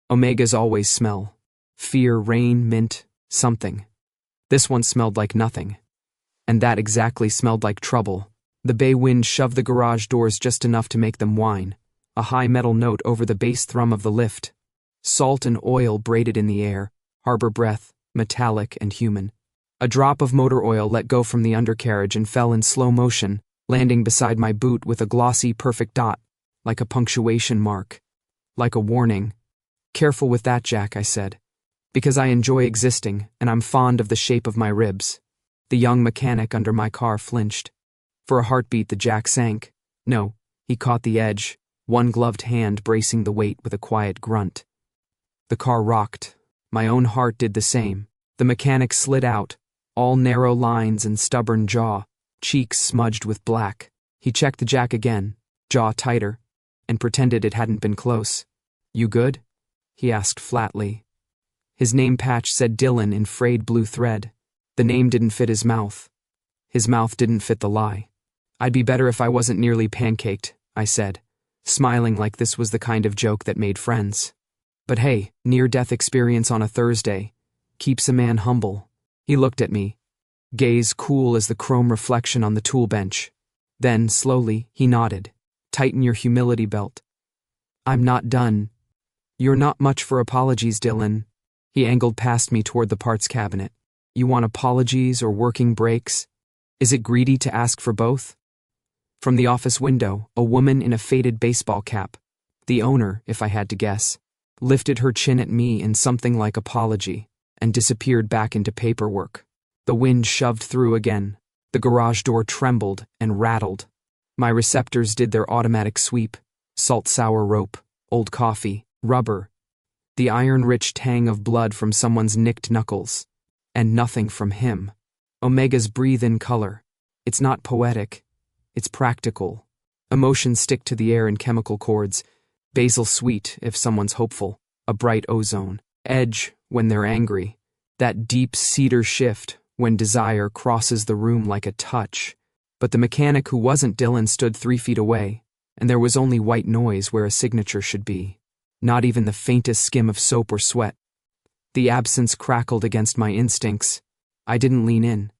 Omegas always smell. Fear, rain, mint, something. This one smelled like nothing. And that exactly smelled like trouble. The bay wind shoved the garage doors just enough to make them whine, a high metal note over the bass thrum of the lift. Salt and oil braided in the air, harbor breath, metallic and human. A drop of motor oil let go from the undercarriage and fell in slow motion, landing beside my boot with a glossy, perfect dot, like a punctuation mark. Like a warning. "Careful with that, Jack," I said. "Because I enjoy existing, and I'm fond of the shape of my ribs." The young mechanic under my car flinched. For a heartbeat, the jack sank. No, he caught the edge, one gloved hand bracing the weight with a quiet grunt. The car rocked. My own heart did the same. The mechanic slid out, all narrow lines and stubborn jaw, cheeks smudged with black. He checked the jack again, jaw tighter, and pretended it hadn't been close. "You good?" he asked flatly. His name patch said Dylan in frayed blue thread. The name didn't fit his mouth. His mouth didn't fit the lie. "I'd be better if I wasn't nearly pancaked," I said, smiling like this was the kind of joke that made friends. But hey, near-death experience on a Thursday keeps a man humble. He looked at me, gaze cool as the chrome reflection on the tool bench. Then, slowly, he nodded. "Tighten your humility belt." "I'm not done." "You're not much for apologies, Dylan." He angled past me toward the parts cabinet. "You want apologies or working breaks? Is it greedy to ask for both?" From the office window, a woman in a faded baseball cap, the owner, if I had to guess, lifted her chin at me in something like apology and disappeared back into paperwork. The wind shoved through again. The garage door trembled and rattled. My receptors did their automatic sweep. Salt-sour rope, old coffee, rubber, the iron-rich tang of blood from someone's nicked knuckles, and nothing from him. Omegas breathe in color. It's not poetic. It's practical. Emotions stick to the air in chemical chords. Basil sweet if someone's hopeful. A bright ozone. Edge when they're angry. That deep cedar shift when desire crosses the room like a touch. But the mechanic who wasn't Dylan stood 3 feet away, and there was only white noise where a signature should be. Not even the faintest skim of soap or sweat. The absence crackled against my instincts. I didn't lean in.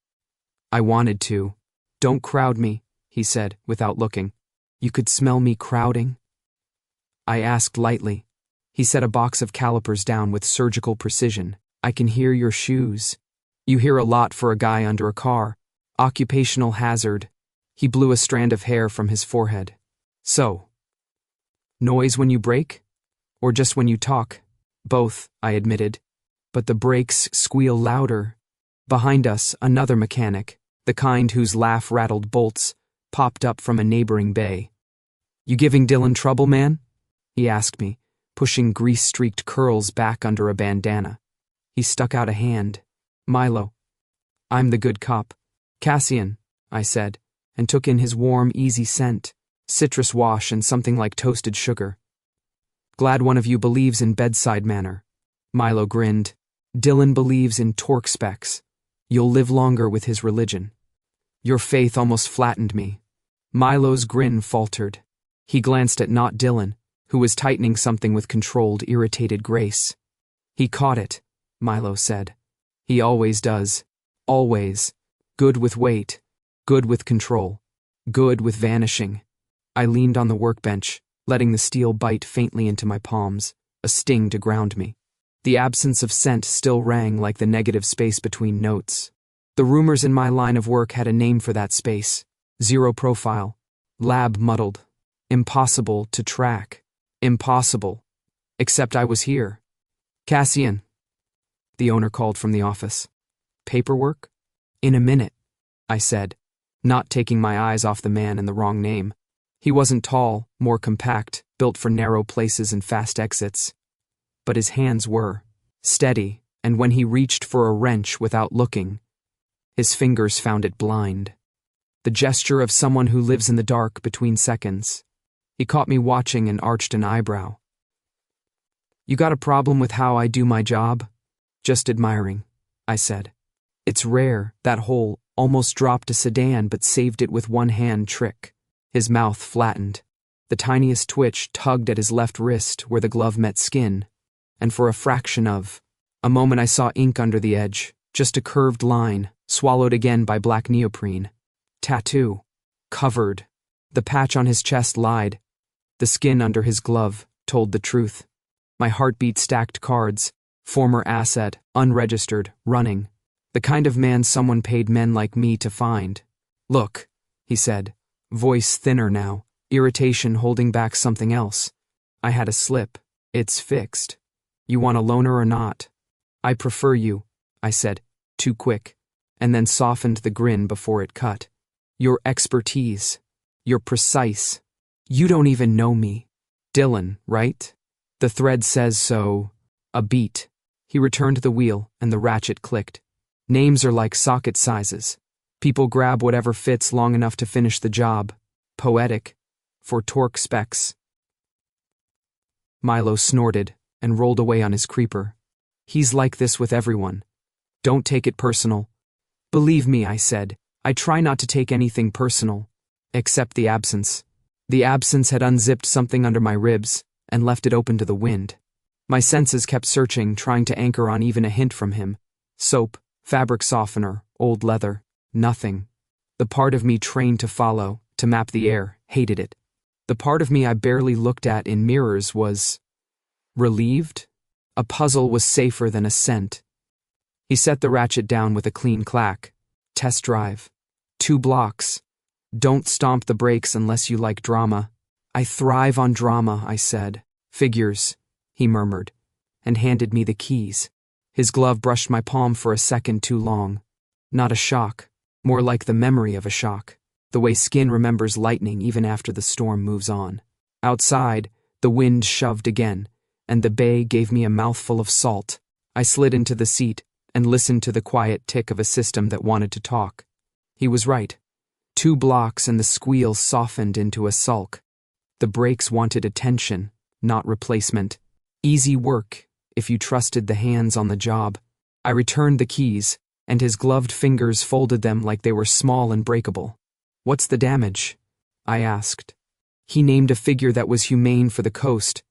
I wanted to. "Don't crowd me," he said, without looking. "You could smell me crowding?" I asked lightly. He set a box of calipers down with surgical precision. "I can hear your shoes." "You hear a lot for a guy under a car. Occupational hazard." He blew a strand of hair from his forehead. "So, noise when you brake? Or just when you talk?" "Both," I admitted. But the brakes squeal louder. Behind us, another mechanic, the kind whose laugh rattled bolts, popped up from a neighboring bay. "You giving Dylan trouble, man?" he asked me, pushing grease-streaked curls back under a bandana. He stuck out a hand. "Milo." "I'm the good cop." "Cassian," I said, and took in his warm, easy scent, citrus wash and something like toasted sugar. "Glad one of you believes in bedside manner." Milo grinned. "Dylan believes in torque specs. You'll live longer with his religion." Your faith almost flattened me. Milo's grin faltered. He glanced at not Dylan, who was tightening something with controlled, irritated grace. "He caught it," Milo said. "He always does. Always. Good with weight. Good with control. Good with vanishing." I leaned on the workbench, letting the steel bite faintly into my palms, a sting to ground me. The absence of scent still rang like the negative space between notes. The rumors in my line of work had a name for that space. Zero profile. Lab muddled. Impossible to track. Impossible. Except I was here. "Cassian," the owner called from the office. "Paperwork?" "In a minute," I said, not taking my eyes off the man and the wrong name. He wasn't tall, more compact, built for narrow places and fast exits. But his hands were steady, and when he reached for a wrench without looking, his fingers found it blind. The gesture of someone who lives in the dark between seconds. He caught me watching and arched an eyebrow. "You got a problem with how I do my job?" "Just admiring," I said. "It's rare, that whole, almost dropped a sedan but saved it with one hand trick." His mouth flattened. The tiniest twitch tugged at his left wrist where the glove met skin. and for a fraction of a moment I saw ink under the edge, just a curved line, swallowed again by black neoprene. Tattoo. Covered. The patch on his chest lied. The skin under his glove told the truth. My heartbeat stacked cards, former asset, unregistered, running. The kind of man someone paid men like me to find. Look, he said, voice thinner now, irritation holding back something else. I had a slip. It's fixed. You want a loner or not? I prefer you, I said, too quick, and then softened the grin before it cut. Your expertise. You're precise. You don't even know me. Dylan, right? The thread says so. A beat. He returned the wheel, and the ratchet clicked. Names are like socket sizes. People grab whatever fits long enough to finish the job. Poetic. For torque specs. Milo snorted and rolled away on his creeper. He's like this with everyone. Don't take it personal. Believe me, I said. I try not to take anything personal. Except the absence. The absence had unzipped something under my ribs and left it open to the wind. My senses kept searching, trying to anchor on even a hint from him. Soap, fabric softener, old leather. Nothing. The part of me trained to follow, to map the air, hated it. The part of me I barely looked at in mirrors was relieved. A puzzle was safer than a scent. He set the ratchet down with a clean clack. Test drive. 2 blocks. Don't stomp the brakes unless you like drama. I thrive on drama, I said. Figures, he murmured, and handed me the keys. His glove brushed my palm for a second too long. Not a shock, more like the memory of a shock. The way skin remembers lightning even after the storm moves on. Outside, the wind shoved again, and the bay gave me a mouthful of salt. I slid into the seat and listened to the quiet tick of a system that wanted to talk. He was right. 2 blocks and the squeal softened into a sulk. The brakes wanted attention, not replacement. Easy work, if you trusted the hands on the job. I returned the keys, and his gloved fingers folded them like they were small and breakable. What's the damage? I asked. He named a figure that was humane for the coast,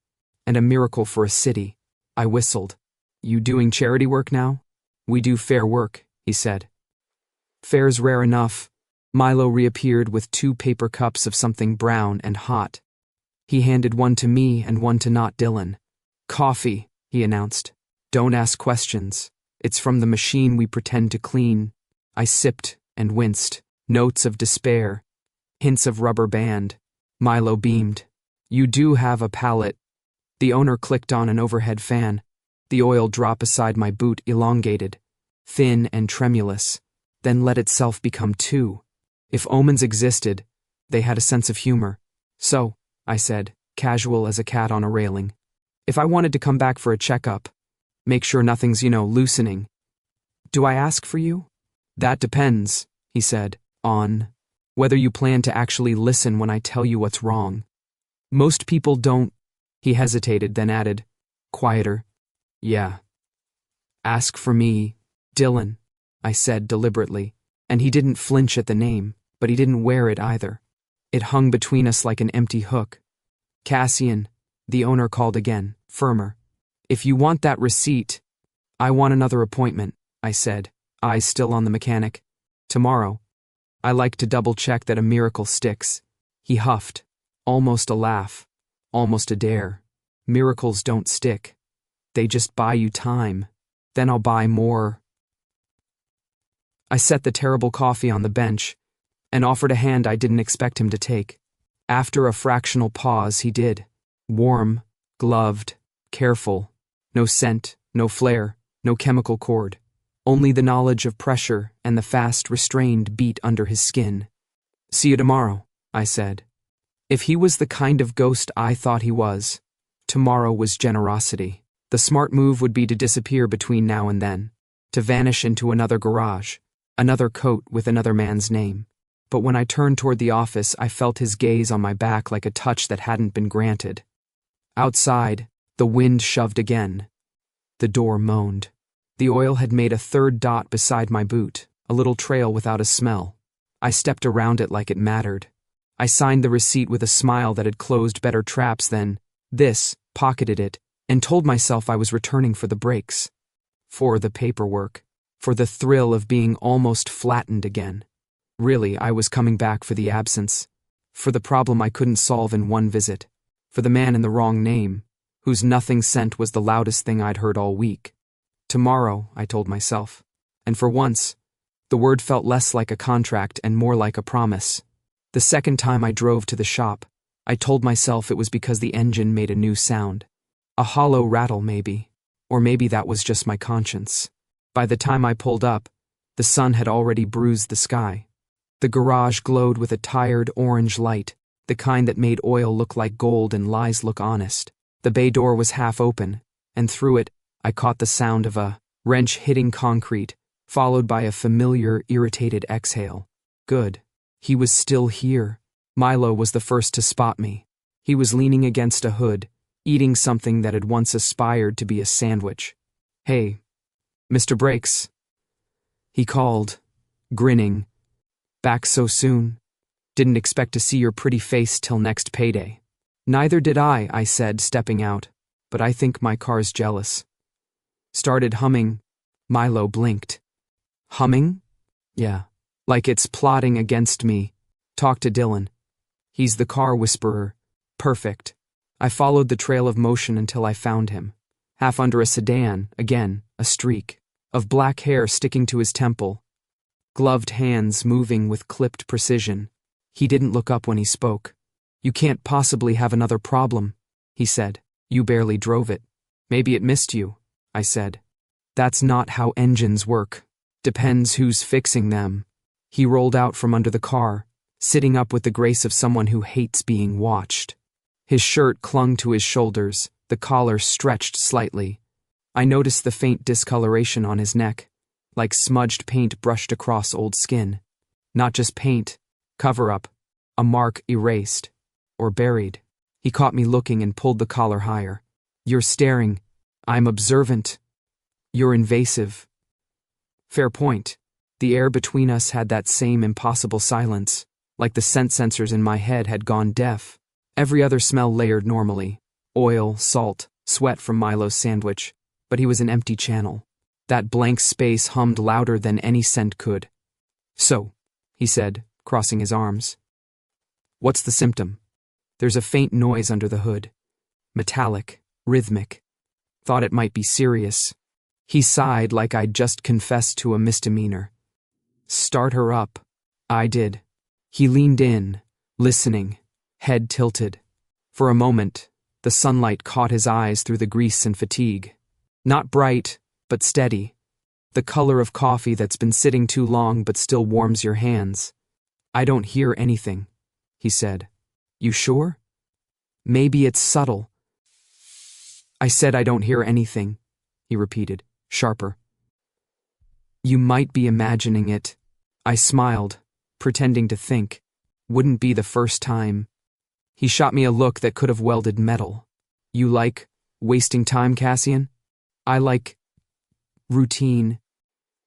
and a miracle for a city. I whistled. You doing charity work now? We do fair work, he said. Fair's rare enough. Milo reappeared with 2 paper cups of something brown and hot. He handed one to me and one to not Dylan. Coffee, he announced. Don't ask questions. It's from the machine we pretend to clean. I sipped and winced. Notes of despair. Hints of rubber band. Milo beamed. You do have a palate. The owner clicked on an overhead fan. The oil drop beside my boot elongated, thin and tremulous, then let itself become 2. If omens existed, they had a sense of humor. So, I said, casual as a cat on a railing. If I wanted to come back for a checkup, make sure nothing's, loosening. Do I ask for you? That depends, he said, on whether you plan to actually listen when I tell you what's wrong. Most people don't. He hesitated, then added, quieter. Yeah. Ask for me, Dylan, I said deliberately, and he didn't flinch at the name, but he didn't wear it either. It hung between us like an empty hook. Cassian, the owner called again, firmer. If you want that receipt, I want another appointment, I said, eyes still on the mechanic. Tomorrow. I like to double-check that a miracle sticks. He huffed, almost a laugh, almost a dare. Miracles don't stick. They just buy you time. Then I'll buy more. I set the terrible coffee on the bench and offered a hand I didn't expect him to take. After a fractional pause, he did. Warm, gloved, careful. No scent, no flare, no chemical cord. Only the knowledge of pressure and the fast, restrained beat under his skin. See you tomorrow, I said. If he was the kind of ghost I thought he was, tomorrow was generosity. The smart move would be to disappear between now and then, to vanish into another garage, another coat with another man's name. But when I turned toward the office, I felt his gaze on my back like a touch that hadn't been granted. Outside, the wind shoved again. The door moaned. The oil had made a 3rd dot beside my boot, a little trail without a smell. I stepped around it like it mattered. I signed the receipt with a smile that had closed better traps than this, pocketed it, and told myself I was returning for the breaks, for the paperwork, for the thrill of being almost flattened again. Really, I was coming back for the absence, for the problem I couldn't solve in one visit, for the man in the wrong name, whose nothing scent was the loudest thing I'd heard all week. Tomorrow, I told myself, and for once, the word felt less like a contract and more like a promise. The second time I drove to the shop, I told myself it was because the engine made a new sound. A hollow rattle, maybe. Or maybe that was just my conscience. By the time I pulled up, the sun had already bruised the sky. The garage glowed with a tired orange light, the kind that made oil look like gold and lies look honest. The bay door was half open, and through it, I caught the sound of a wrench hitting concrete, followed by a familiar, irritated exhale. Good. He was still here. Milo was the first to spot me. He was leaning against a hood, eating something that had once aspired to be a sandwich. "Hey, Mr. Brakes," he called, grinning. "Back so soon? Didn't expect to see your pretty face till next payday." "Neither did I said, stepping out, "but I think my car's jealous." Started humming. Milo blinked. "Humming?" "Yeah. Like it's plotting against me. Talk to Dylan. He's the car whisperer. Perfect." I followed the trail of motion until I found him. Half under a sedan, again, a streak of black hair sticking to his temple. Gloved hands moving with clipped precision. He didn't look up when he spoke. "You can't possibly have another problem," he said. "You barely drove it." "Maybe it missed you," I said. "That's not how engines work. Depends who's fixing them." He rolled out from under the car, sitting up with the grace of someone who hates being watched. His shirt clung to his shoulders, the collar stretched slightly. I noticed the faint discoloration on his neck, like smudged paint brushed across old skin. Not just paint, cover-up, a mark erased, or buried. He caught me looking and pulled the collar higher. "You're staring. I'm observant. You're invasive." Fair point. The air between us had that same impossible silence, like the scent sensors in my head had gone deaf. Every other smell layered normally. Oil, salt, sweat from Milo's sandwich. But he was an empty channel. That blank space hummed louder than any scent could. "So," he said, crossing his arms. "What's the symptom?" "There's a faint noise under the hood. Metallic, rhythmic. Thought it might be serious." He sighed like I'd just confessed to a misdemeanor. "Start her up." I did. He leaned in, listening, head tilted. For a moment, the sunlight caught his eyes through the grease and fatigue. Not bright, but steady. The color of coffee that's been sitting too long but still warms your hands. "I don't hear anything," he said. "You sure?" "Maybe it's subtle." "I said I don't hear anything," he repeated, sharper. "You might be imagining it." I smiled, pretending to think. Wouldn't be the first time. He shot me a look that could have welded metal. "You like wasting time, Cassian?" "I like routine."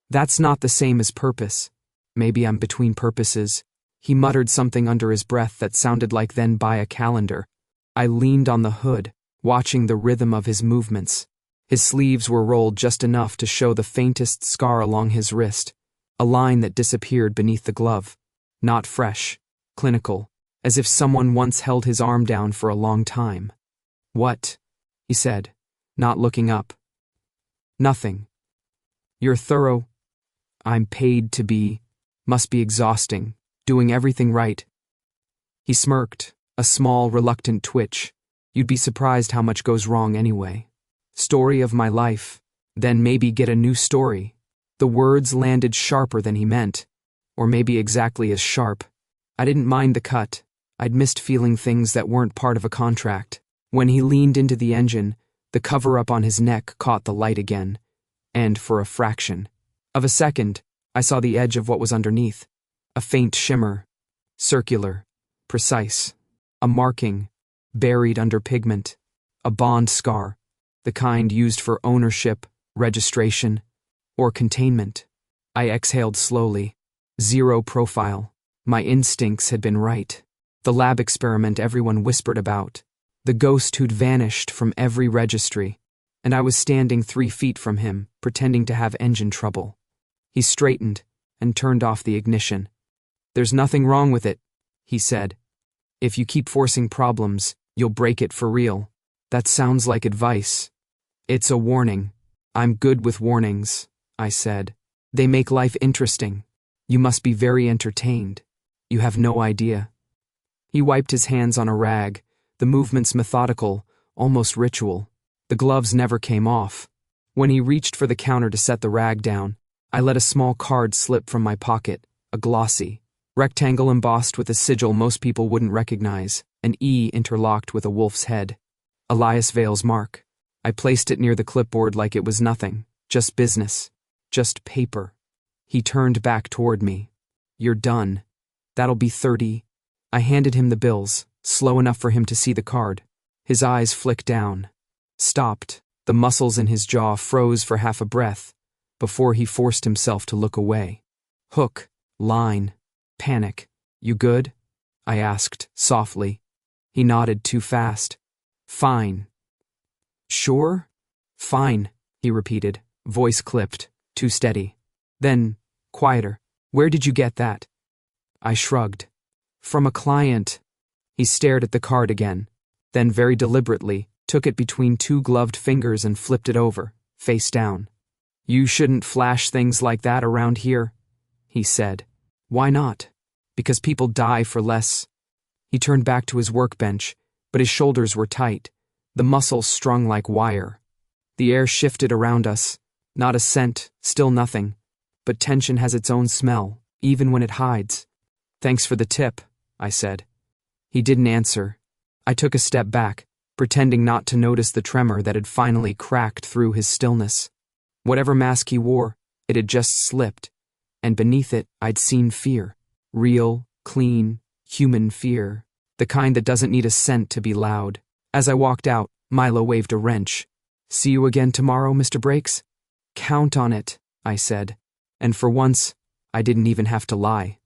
"That's not the same as purpose." "Maybe I'm between purposes." He muttered something under his breath that sounded like "then buy a calendar." I leaned on the hood, watching the rhythm of his movements. His sleeves were rolled just enough to show the faintest scar along his wrist, a line that disappeared beneath the glove. Not fresh, clinical, as if someone once held his arm down for a long time. "What?" he said, not looking up. "Nothing. You're thorough." "I'm paid to be. Must be exhausting, doing everything right." He smirked, a small, reluctant twitch. "You'd be surprised how much goes wrong anyway. Story of my life. Then maybe get a new story." The words landed sharper than he meant, or maybe exactly as sharp. I didn't mind the cut. I'd missed feeling things that weren't part of a contract. When he leaned into the engine, the cover-up on his neck caught the light again, and for a fraction of a second, I saw the edge of what was underneath. A faint shimmer, circular, precise. A marking, buried under pigment. A bond scar, the kind used for ownership, registration, or containment. I exhaled slowly. Zero profile. My instincts had been right. The lab experiment everyone whispered about. The ghost who'd vanished from every registry, and I was standing 3 feet from him, pretending to have engine trouble. He straightened and turned off the ignition. "There's nothing wrong with it," he said. "If you keep forcing problems, you'll break it for real." "That sounds like advice." "It's a warning." "I'm good with warnings," I said. "They make life interesting. You must be very entertained. You have no idea." He wiped his hands on a rag, the movements methodical, almost ritual. The gloves never came off. When he reached for the counter to set the rag down, I let a small card slip from my pocket, a glossy rectangle embossed with a sigil most people wouldn't recognize, an E interlocked with a wolf's head. Elias Vale's mark. I placed it near the clipboard like it was nothing, just business, just paper. He turned back toward me. "You're done. That'll be 30. I handed him the bills, slow enough for him to see the card. His eyes flicked down, stopped. The muscles in his jaw froze for half a breath before he forced himself to look away. Hook, line, panic. "You good?" I asked, softly. He nodded too fast. "Fine." "Sure?" "Fine," he repeated, voice clipped, too steady. Then, quieter. "Where did you get that?" I shrugged. "From a client." He stared at the card again, then very deliberately took it between 2 gloved fingers and flipped it over, face down. "You shouldn't flash things like that around here," he said. "Why not?" "Because people die for less." He turned back to his workbench, but his shoulders were tight, the muscles strung like wire. The air shifted around us. Not a scent, still nothing. But tension has its own smell, even when it hides. "Thanks for the tip," I said. He didn't answer. I took a step back, pretending not to notice the tremor that had finally cracked through his stillness. Whatever mask he wore, it had just slipped, and beneath it I'd seen fear. Real, clean, human fear. The kind that doesn't need a scent to be loud. As I walked out, Milo waved a wrench. "See you again tomorrow, Mr. Brakes?" "Count on it," I said. And for once, I didn't even have to lie.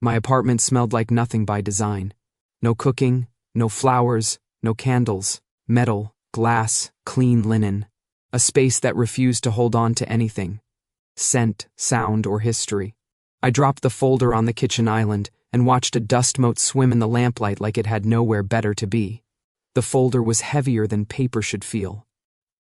My apartment smelled like nothing by design. No cooking, no flowers, no candles, metal, glass, clean linen. A space that refused to hold on to anything. Scent, sound, or history. I dropped the folder on the kitchen island and watched a dust mote swim in the lamplight like it had nowhere better to be. The folder was heavier than paper should feel.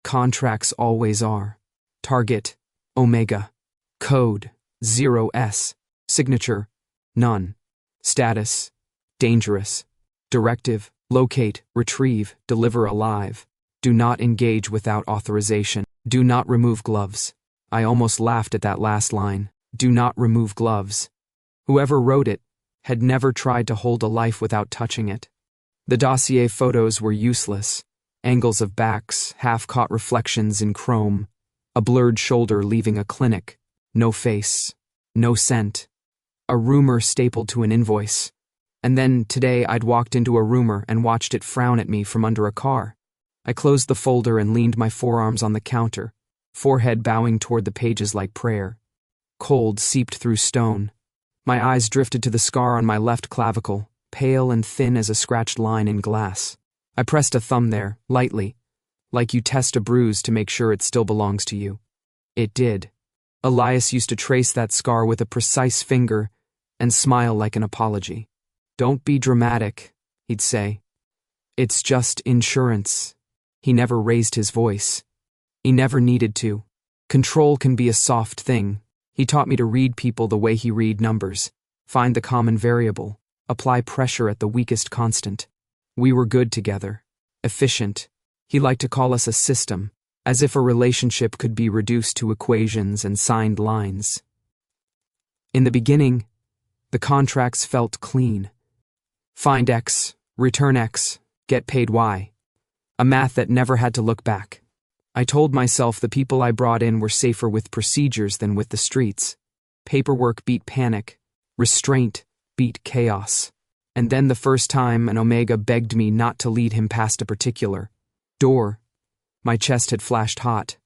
Contracts always are. Target, Omega. Code, 0S. Signature, none. Status, dangerous. Directive, locate, retrieve, deliver alive. Do not engage without authorization. Do not remove gloves. I almost laughed at that last line. Do not remove gloves. Whoever wrote it had never tried to hold a life without touching it. The dossier photos were useless. Angles of backs, half-caught reflections in chrome. A blurred shoulder leaving a clinic. No face. No scent. A rumor stapled to an invoice. And then, today, I'd walked into a rumor and watched it frown at me from under a car. I closed the folder and leaned my forearms on the counter, forehead bowing toward the pages like prayer. Cold seeped through stone. My eyes drifted to the scar on my left clavicle, pale and thin as a scratched line in glass. I pressed a thumb there, lightly, like you test a bruise to make sure it still belongs to you. It did. Elias used to trace that scar with a precise finger and smile like an apology. "Don't be dramatic," he'd say. "It's just insurance." He never raised his voice. He never needed to. Control can be a soft thing. He taught me to read people the way he read numbers, find the common variable, apply pressure at the weakest constant. We were good together. Efficient. He liked to call us a system, as if a relationship could be reduced to equations and signed lines. In the beginning, the contracts felt clean. Find X, return X, get paid Y. A math that never had to look back. I told myself the people I brought in were safer with procedures than with the streets. Paperwork beat panic. Restraint beat chaos. And then the first time an Omega begged me not to lead him past a particular door, my chest had flashed hot.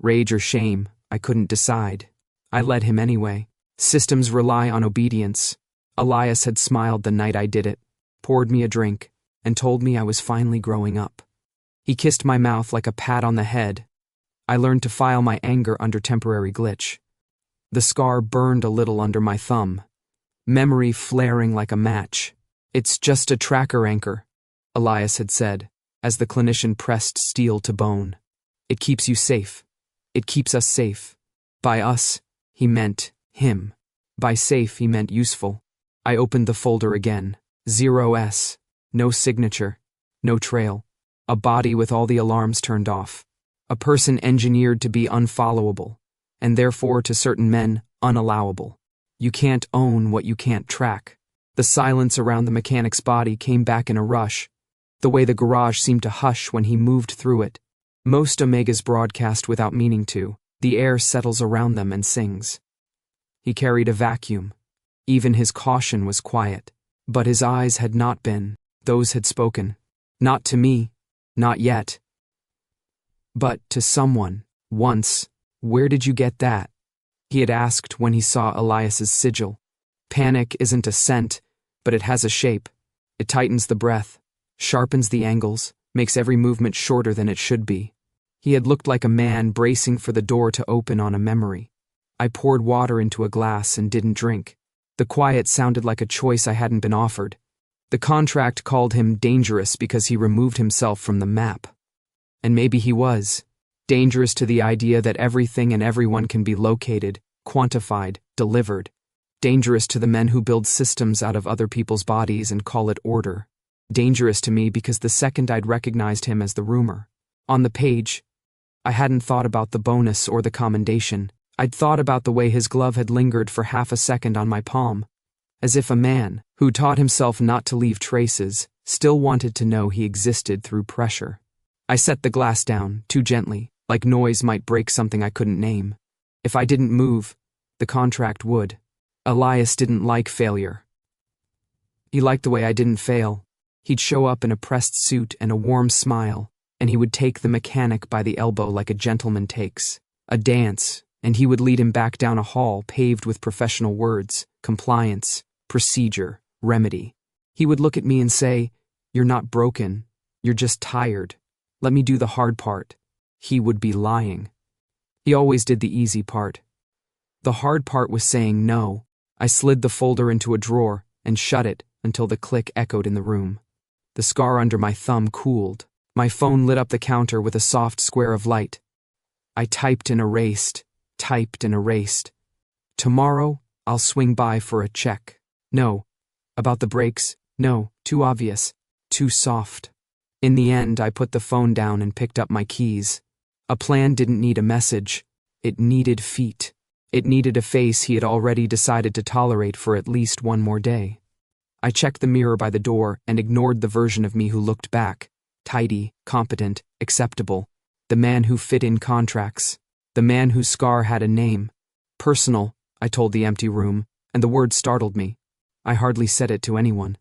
Rage or shame, I couldn't decide. I led him anyway. Systems rely on obedience. Elias had smiled the night I did it, poured me a drink, and told me I was finally growing up. He kissed my mouth like a pat on the head. I learned to file my anger under temporary glitch. The scar burned a little under my thumb, memory flaring like a match. "It's just a tracker anchor," Elias had said, as the clinician pressed steel to bone. "It keeps you safe. It keeps us safe." By us, he meant him. By safe, he meant useful. I opened the folder again. 0S. No signature. No trail. A body with all the alarms turned off. A person engineered to be unfollowable, and therefore to certain men, unallowable. You can't own what you can't track. The silence around the mechanic's body came back in a rush, the way the garage seemed to hush when he moved through it. Most Omegas broadcast without meaning to. The air settles around them and sings. He carried a vacuum. Even his caution was quiet. But his eyes had not been. Those had spoken. Not to me. Not yet. But to someone. Once. "Where did you get that?" he had asked when he saw Elias's sigil. Panic isn't a scent, but it has a shape. It tightens the breath, sharpens the angles, makes every movement shorter than it should be. He had looked like a man bracing for the door to open on a memory. I poured water into a glass and didn't drink. The quiet sounded like a choice I hadn't been offered. The contract called him dangerous because he removed himself from the map. And maybe he was. Dangerous to the idea that everything and everyone can be located, quantified, delivered. Dangerous to the men who build systems out of other people's bodies and call it order. Dangerous to me because the second I'd recognized him as the rumor. On the page, I hadn't thought about the bonus or the commendation. I'd thought about the way his glove had lingered for half a second on my palm, as if a man, who taught himself not to leave traces, still wanted to know he existed through pressure. I set the glass down, too gently, like noise might break something I couldn't name. If I didn't move, the contract would. Elias didn't like failure. He liked the way I didn't fail. He'd show up in a pressed suit and a warm smile, and he would take the mechanic by the elbow like a gentleman takes a dance, and he would lead him back down a hall paved with professional words, compliance, procedure, remedy. He would look at me and say, "You're not broken, you're just tired. Let me do the hard part." He would be lying. He always did the easy part. The hard part was saying no. I slid the folder into a drawer and shut it until the click echoed in the room. The scar under my thumb cooled. My phone lit up the counter with a soft square of light. I typed and erased. "Tomorrow, I'll swing by for a check." No. About the brakes? No. Too obvious. Too soft. In the end, I put the phone down and picked up my keys. A plan didn't need a message. It needed feet. It needed a face he had already decided to tolerate for at least one more day. I checked the mirror by the door and ignored the version of me who looked back. Tidy, competent, acceptable. The man who fit in contracts. The man whose scar had a name. Personal, I told the empty room, and the word startled me. I hardly said it to anyone.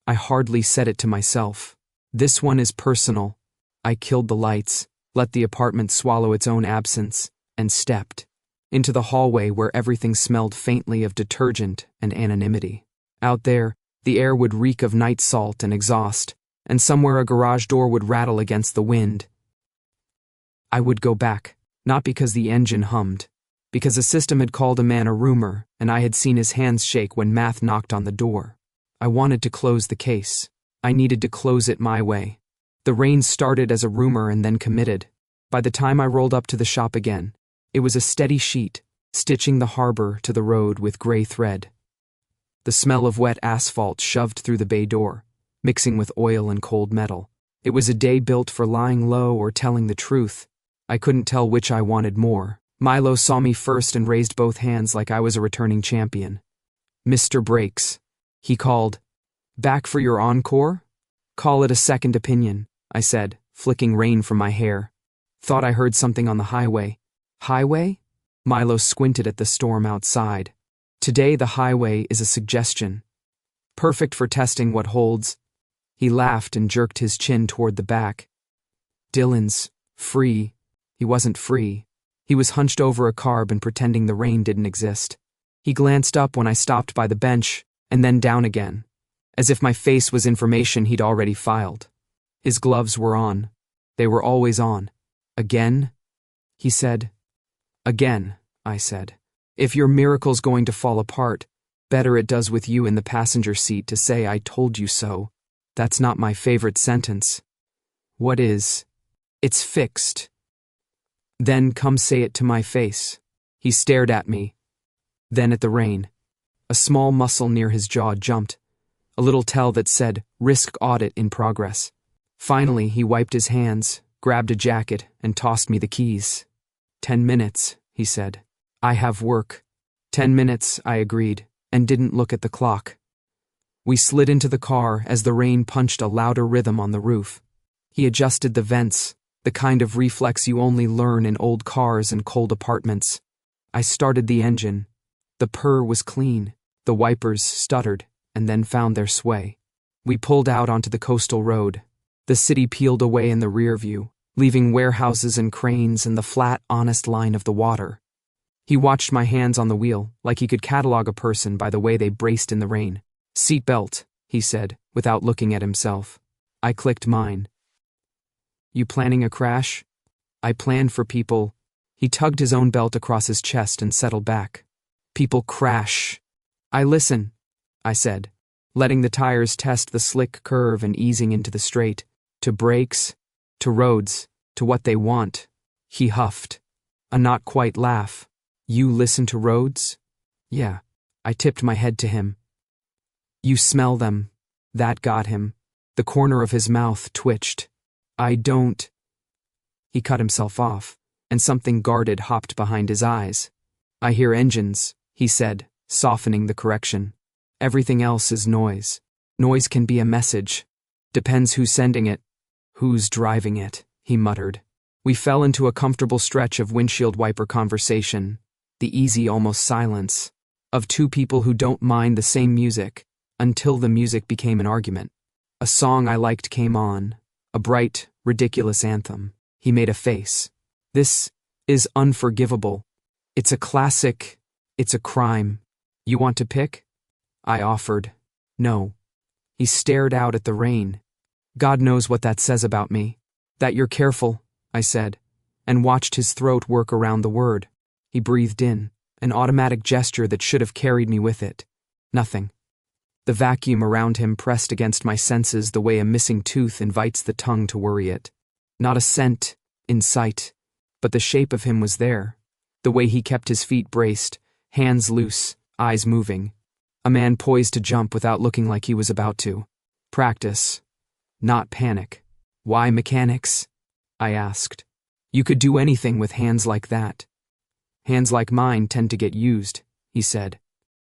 I hardly said it to myself. This one is personal. I killed the lights, let the apartment swallow its own absence, and stepped into the hallway where everything smelled faintly of detergent and anonymity. Out there, the air would reek of night salt and exhaust, and somewhere a garage door would rattle against the wind. I would go back, not because the engine hummed, because a system had called a man a rumor, and I had seen his hands shake when math knocked on the door. I wanted to close the case. I needed to close it my way. The rain started as a rumor and then committed. By the time I rolled up to the shop again, it was a steady sheet, stitching the harbor to the road with gray thread. The smell of wet asphalt shoved through the bay door, mixing with oil and cold metal. It was a day built for lying low or telling the truth. I couldn't tell which I wanted more. Milo saw me first and raised both hands like I was a returning champion. "Mr. Brakes," he called. "Back for your encore?" "Call it a second opinion," I said, flicking rain from my hair. "Thought I heard something on the highway." "Highway?" Milo squinted at the storm outside. "Today the highway is a suggestion. Perfect for testing what holds." He laughed and jerked his chin toward the back. "Dylan's free." He wasn't free. He was hunched over a carb and pretending the rain didn't exist. He glanced up when I stopped by the bench, and then down again. as if my face was information he'd already filed. His gloves were on. They were always on. Again? He said. Again, I said. If your miracle's going to fall apart, better it does with you in the passenger seat to say I told you so. That's not my favorite sentence. What is? It's fixed. Then come say it to my face. He stared at me, then at the rain. A small muscle near his jaw jumped, a little tell that said, risk audit in progress. Finally, he wiped his hands, grabbed a jacket, and tossed me the keys. 10 minutes, he said. I have work. 10 minutes, I agreed, and didn't look at the clock. We slid into the car as the rain punched a louder rhythm on the roof. He adjusted the vents, the kind of reflex you only learn in old cars and cold apartments. I started the engine. The purr was clean. The wipers stuttered, and then found their sway. We pulled out onto the coastal road. The city peeled away in the rear view, leaving warehouses and cranes and the flat, honest line of the water. He watched my hands on the wheel, like he could catalog a person by the way they braced in the rain. Seatbelt, he said, without looking at himself. I clicked mine. You planning a crash? I planned for people. He tugged his own belt across his chest and settled back. People crash. I listen, I said, letting the tires test the slick curve and easing into the straight. To brakes, to roads, to what they want. He huffed. A not quite laugh. You listen to roads? Yeah. I tipped my head to him. You smell them. That got him. The corner of his mouth twitched. I don't. He cut himself off, and something guarded hopped behind his eyes. I hear engines, he said, softening the correction. Everything else is noise. Noise can be a message. Depends who's sending it. Who's driving it, he muttered. We fell into a comfortable stretch of windshield wiper conversation, the easy almost silence, of two people who don't mind the same music, until the music became an argument. A song I liked came on, a bright, ridiculous anthem. He made a face. This is unforgivable. It's a classic. It's a crime. You want to pick? I offered. No. He stared out at the rain. God knows what that says about me. That you're careful, I said, and watched his throat work around the word. He breathed in, an automatic gesture that should have carried me with it. Nothing. The vacuum around him pressed against my senses the way a missing tooth invites the tongue to worry it. Not a scent in sight, but the shape of him was there. The way he kept his feet braced, hands loose, eyes moving. A man poised to jump without looking like he was about to. Practice. Not panic. Why mechanics? I asked. You could do anything with hands like that. Hands like mine tend to get used, he said.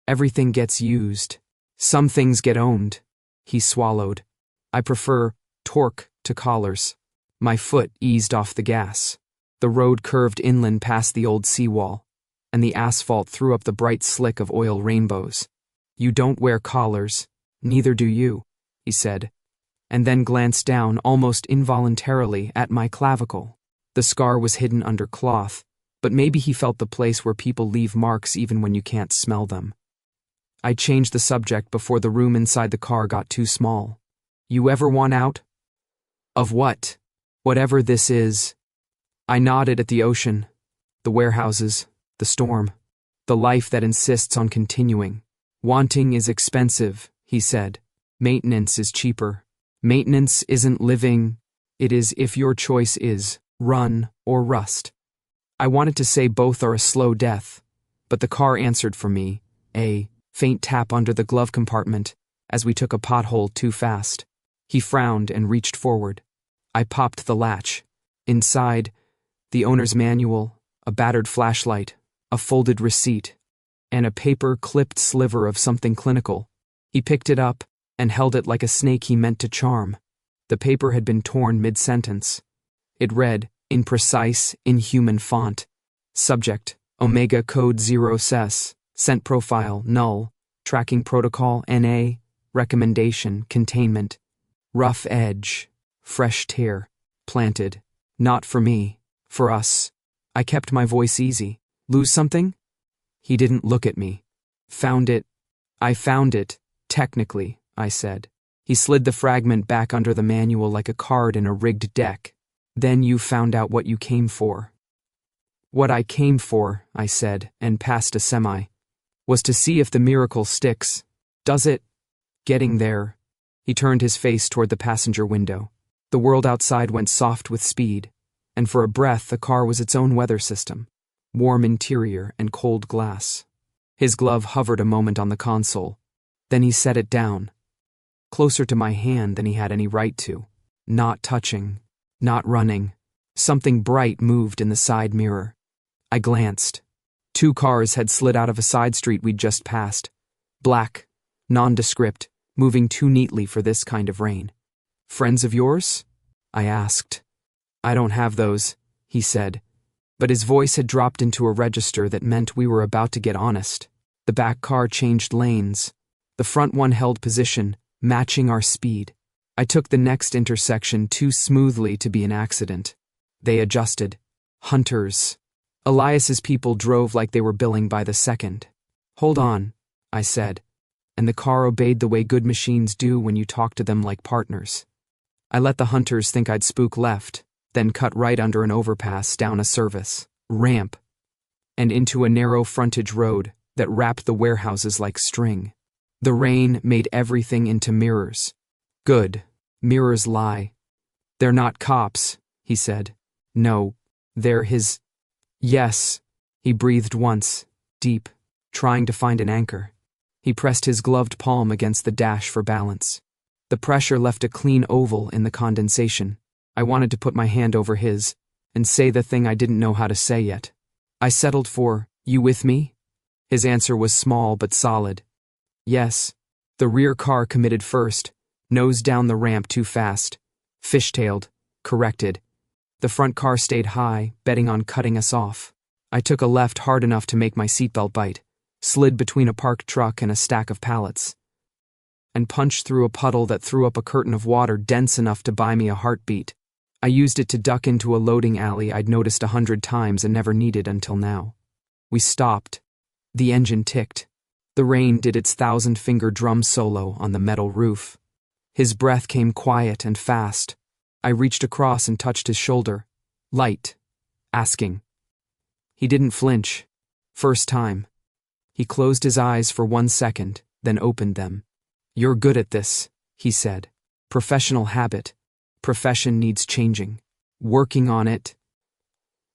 Everything gets used. Some things get owned. He swallowed. I prefer torque to collars. My foot eased off the gas. The road curved inland past the old seawall, and the asphalt threw up the bright slick of oil rainbows. You don't wear collars, neither do you, he said, and then glanced down almost involuntarily at my clavicle. The scar was hidden under cloth, but maybe he felt the place where people leave marks even when you can't smell them. I changed the subject before the room inside the car got too small. You ever want out? Of what? Whatever this is. I nodded at the ocean, the warehouses, the storm, the life that insists on continuing. Wanting is expensive, he said. Maintenance is cheaper. Maintenance isn't living. It is if your choice is run or rust. I wanted to say both are a slow death, but the car answered for me, a faint tap under the glove compartment as we took a pothole too fast. He frowned and reached forward. I popped the latch. Inside, the owner's manual, a battered flashlight, a folded receipt, and a paper-clipped sliver of something clinical. He picked it up and held it like a snake he meant to charm. The paper had been torn mid-sentence. It read, in precise, inhuman font, Subject, Omega Code 0 SES, Scent Profile, Null, Tracking Protocol, NA, Recommendation, Containment, Rough Edge, Fresh Tear, Planted, Not for me, for us. I kept my voice easy. Lose something? He didn't look at me. Found it. I found it, technically, I said. He slid the fragment back under the manual like a card in a rigged deck. Then you found out what you came for. What I came for, I said, and passed a semi, was to see if the miracle sticks. Does it? Getting there. He turned his face toward the passenger window. The world outside went soft with speed, and for a breath the car was its own weather system. Warm interior and cold glass. His glove hovered a moment on the console. Then he set it down, closer to my hand than he had any right to. Not touching, not running. Something bright moved in the side mirror. I glanced. 2 cars had slid out of a side street we'd just passed. Black, nondescript, moving too neatly for this kind of rain. Friends of yours? I asked. I don't have those, he said, but his voice had dropped into a register that meant we were about to get honest. The back car changed lanes. The front one held position, matching our speed. I took the next intersection too smoothly to be an accident. They adjusted. Hunters. Elias's people drove like they were billing by the second. Hold on, I said, and the car obeyed the way good machines do when you talk to them like partners. I let the hunters think I'd spook left, then cut right under an overpass down a service ramp and into a narrow frontage road that wrapped the warehouses like string. The rain made everything into mirrors. Good. Mirrors lie. They're not cops, he said. No, they're his. Yes, he breathed once, deep, trying to find an anchor. He pressed his gloved palm against the dash for balance. The pressure left a clean oval in the condensation. I wanted to put my hand over his and say the thing I didn't know how to say yet. I settled for, "You with me?" His answer was small but solid. Yes. The rear car committed first, nosed down the ramp too fast. Fishtailed, corrected. The front car stayed high, betting on cutting us off. I took a left hard enough to make my seatbelt bite, slid between a parked truck and a stack of pallets, and punched through a puddle that threw up a curtain of water dense enough to buy me a heartbeat. I used it to duck into a loading alley I'd noticed 100 times and never needed until now. We stopped. The engine ticked. The rain did its 1,000-finger drum solo on the metal roof. His breath came quiet and fast. I reached across and touched his shoulder. Light. Asking. He didn't flinch. First time. He closed his eyes for 1 second, then opened them. You're good at this, he said. Professional habit. Profession needs changing. Working on it.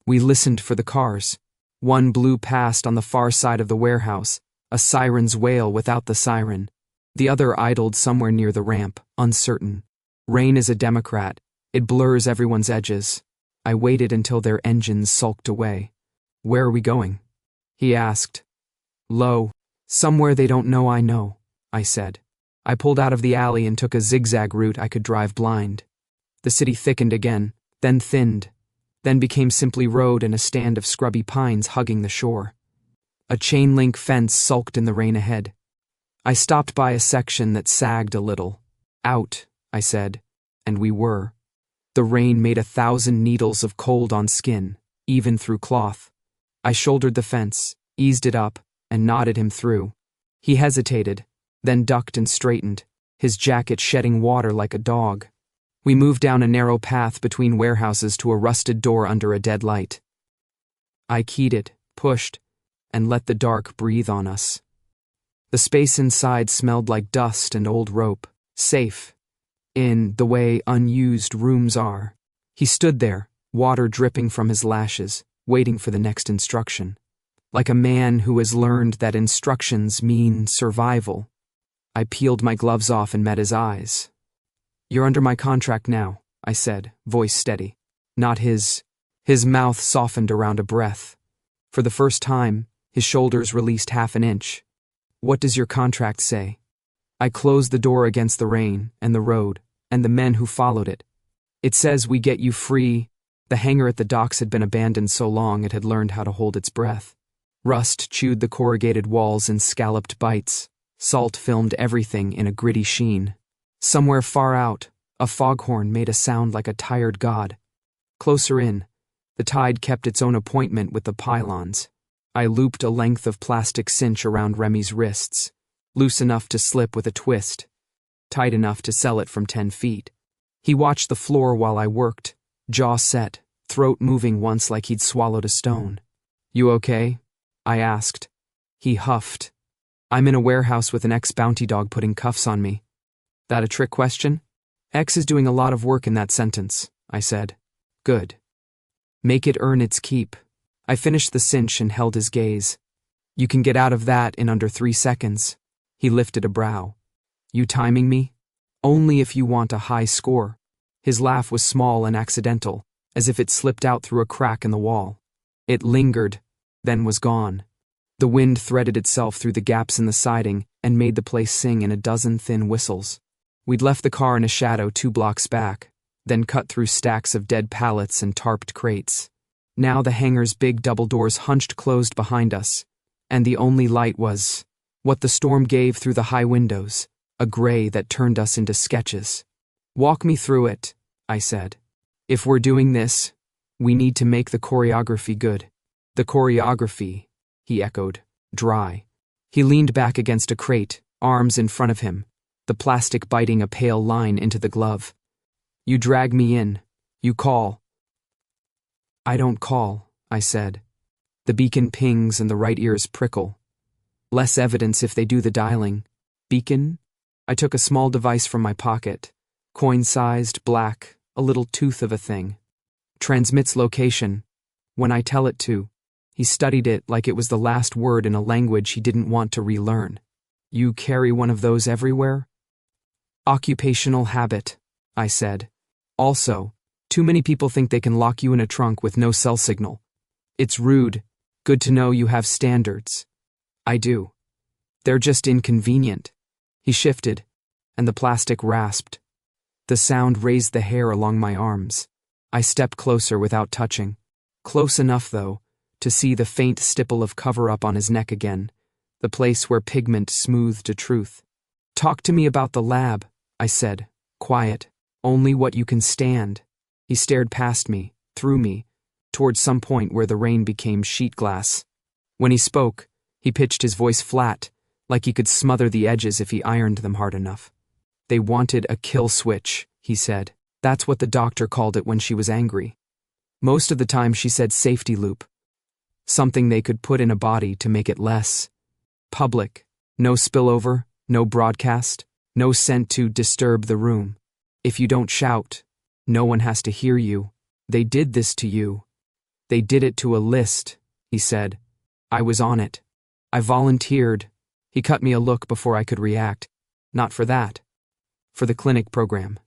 We listened for the cars. One blew past on the far side of the warehouse, a siren's wail without the siren. The other idled somewhere near the ramp, uncertain. Rain is a Democrat. It blurs everyone's edges. I waited until their engines sulked away. Where are we going? He asked. Low. Somewhere they don't know I know, I said. I pulled out of the alley and took a zigzag route I could drive blind. The city thickened again, then thinned, then became simply road and a stand of scrubby pines hugging the shore. A chain-link fence sulked in the rain ahead. I stopped by a section that sagged a little. Out, I said, and we were. The rain made 1,000 needles of cold on skin, even through cloth. I shouldered the fence, eased it up, and nodded him through. He hesitated, then ducked and straightened, his jacket shedding water like a dog. We moved down a narrow path between warehouses to a rusted door under a dead light. I keyed it, pushed, and let the dark breathe on us. The space inside smelled like dust and old rope, safe, in the way unused rooms are. He stood there, water dripping from his lashes, waiting for the next instruction. Like a man who has learned that instructions mean survival. I peeled my gloves off and met his eyes. You're under my contract now, I said, voice steady. Not his. His mouth softened around a breath. For the first time, his shoulders released half an inch. What does your contract say? I closed the door against the rain and the road and the men who followed it. It says we get you free. The hangar at the docks had been abandoned so long it had learned how to hold its breath. Rust chewed the corrugated walls in scalloped bites. Salt filmed everything in a gritty sheen. Somewhere far out, a foghorn made a sound like a tired god. Closer in, the tide kept its own appointment with the pylons. I looped a length of plastic cinch around Remy's wrists, loose enough to slip with a twist. tight enough to sell it from 10 feet. He watched the floor while I worked, jaw set, throat moving once like he'd swallowed a stone. "You okay?" I asked. He huffed. "I'm in a warehouse with an ex-bounty dog putting cuffs on me." "That a trick question?" "X is doing a lot of work in that sentence," I said. "Good. Make it earn its keep." I finished the cinch and held his gaze. "You can get out of that in under 3 seconds. He lifted a brow. "You timing me?" "Only if you want a high score." His laugh was small and accidental, as if it slipped out through a crack in the wall. It lingered, then was gone. The wind threaded itself through the gaps in the siding and made the place sing in a dozen thin whistles. We'd left the car in a shadow 2 blocks back, then cut through stacks of dead pallets and tarped crates. Now the hangar's big double doors hunched closed behind us, and the only light was what the storm gave through the high windows, a gray that turned us into sketches. "Walk me through it," I said. "If we're doing this, we need to make the choreography good." "The choreography," he echoed, dry. He leaned back against a crate, arms in front of him, the plastic biting a pale line into the glove. "You drag me in. You call." "I don't call," I said. The beacon pings and the right ears prickle. "Less evidence if they do the dialing." "Beacon?" I took a small device from my pocket. Coin-sized, black, a little tooth of a thing. "Transmits location. When I tell it to." He studied it like it was the last word in a language he didn't want to relearn. "You carry one of those everywhere?" "Occupational habit," I said. "Also, too many people think they can lock you in a trunk with no cell signal. It's rude. Good to know you have standards." "I do. They're just inconvenient." He shifted, and the plastic rasped. The sound raised the hair along my arms. I stepped closer without touching. Close enough, though, to see the faint stipple of cover-up on his neck again, the place where pigment smoothed to truth. "Talk to me about the lab," I said, quiet, "only what you can stand." He stared past me, through me, toward some point where the rain became sheet glass. When he spoke, he pitched his voice flat, like he could smother the edges if he ironed them hard enough. "They wanted a kill switch," he said. "That's what the doctor called it when she was angry. Most of the time she said safety loop. Something they could put in a body to make it less public. No spillover, no broadcast, no scent to disturb the room. If you don't shout, no one has to hear you. They did this to you. They did it to a list," he said. "I was on it. I volunteered." He cut me a look before I could react. "Not for that. For the clinic program."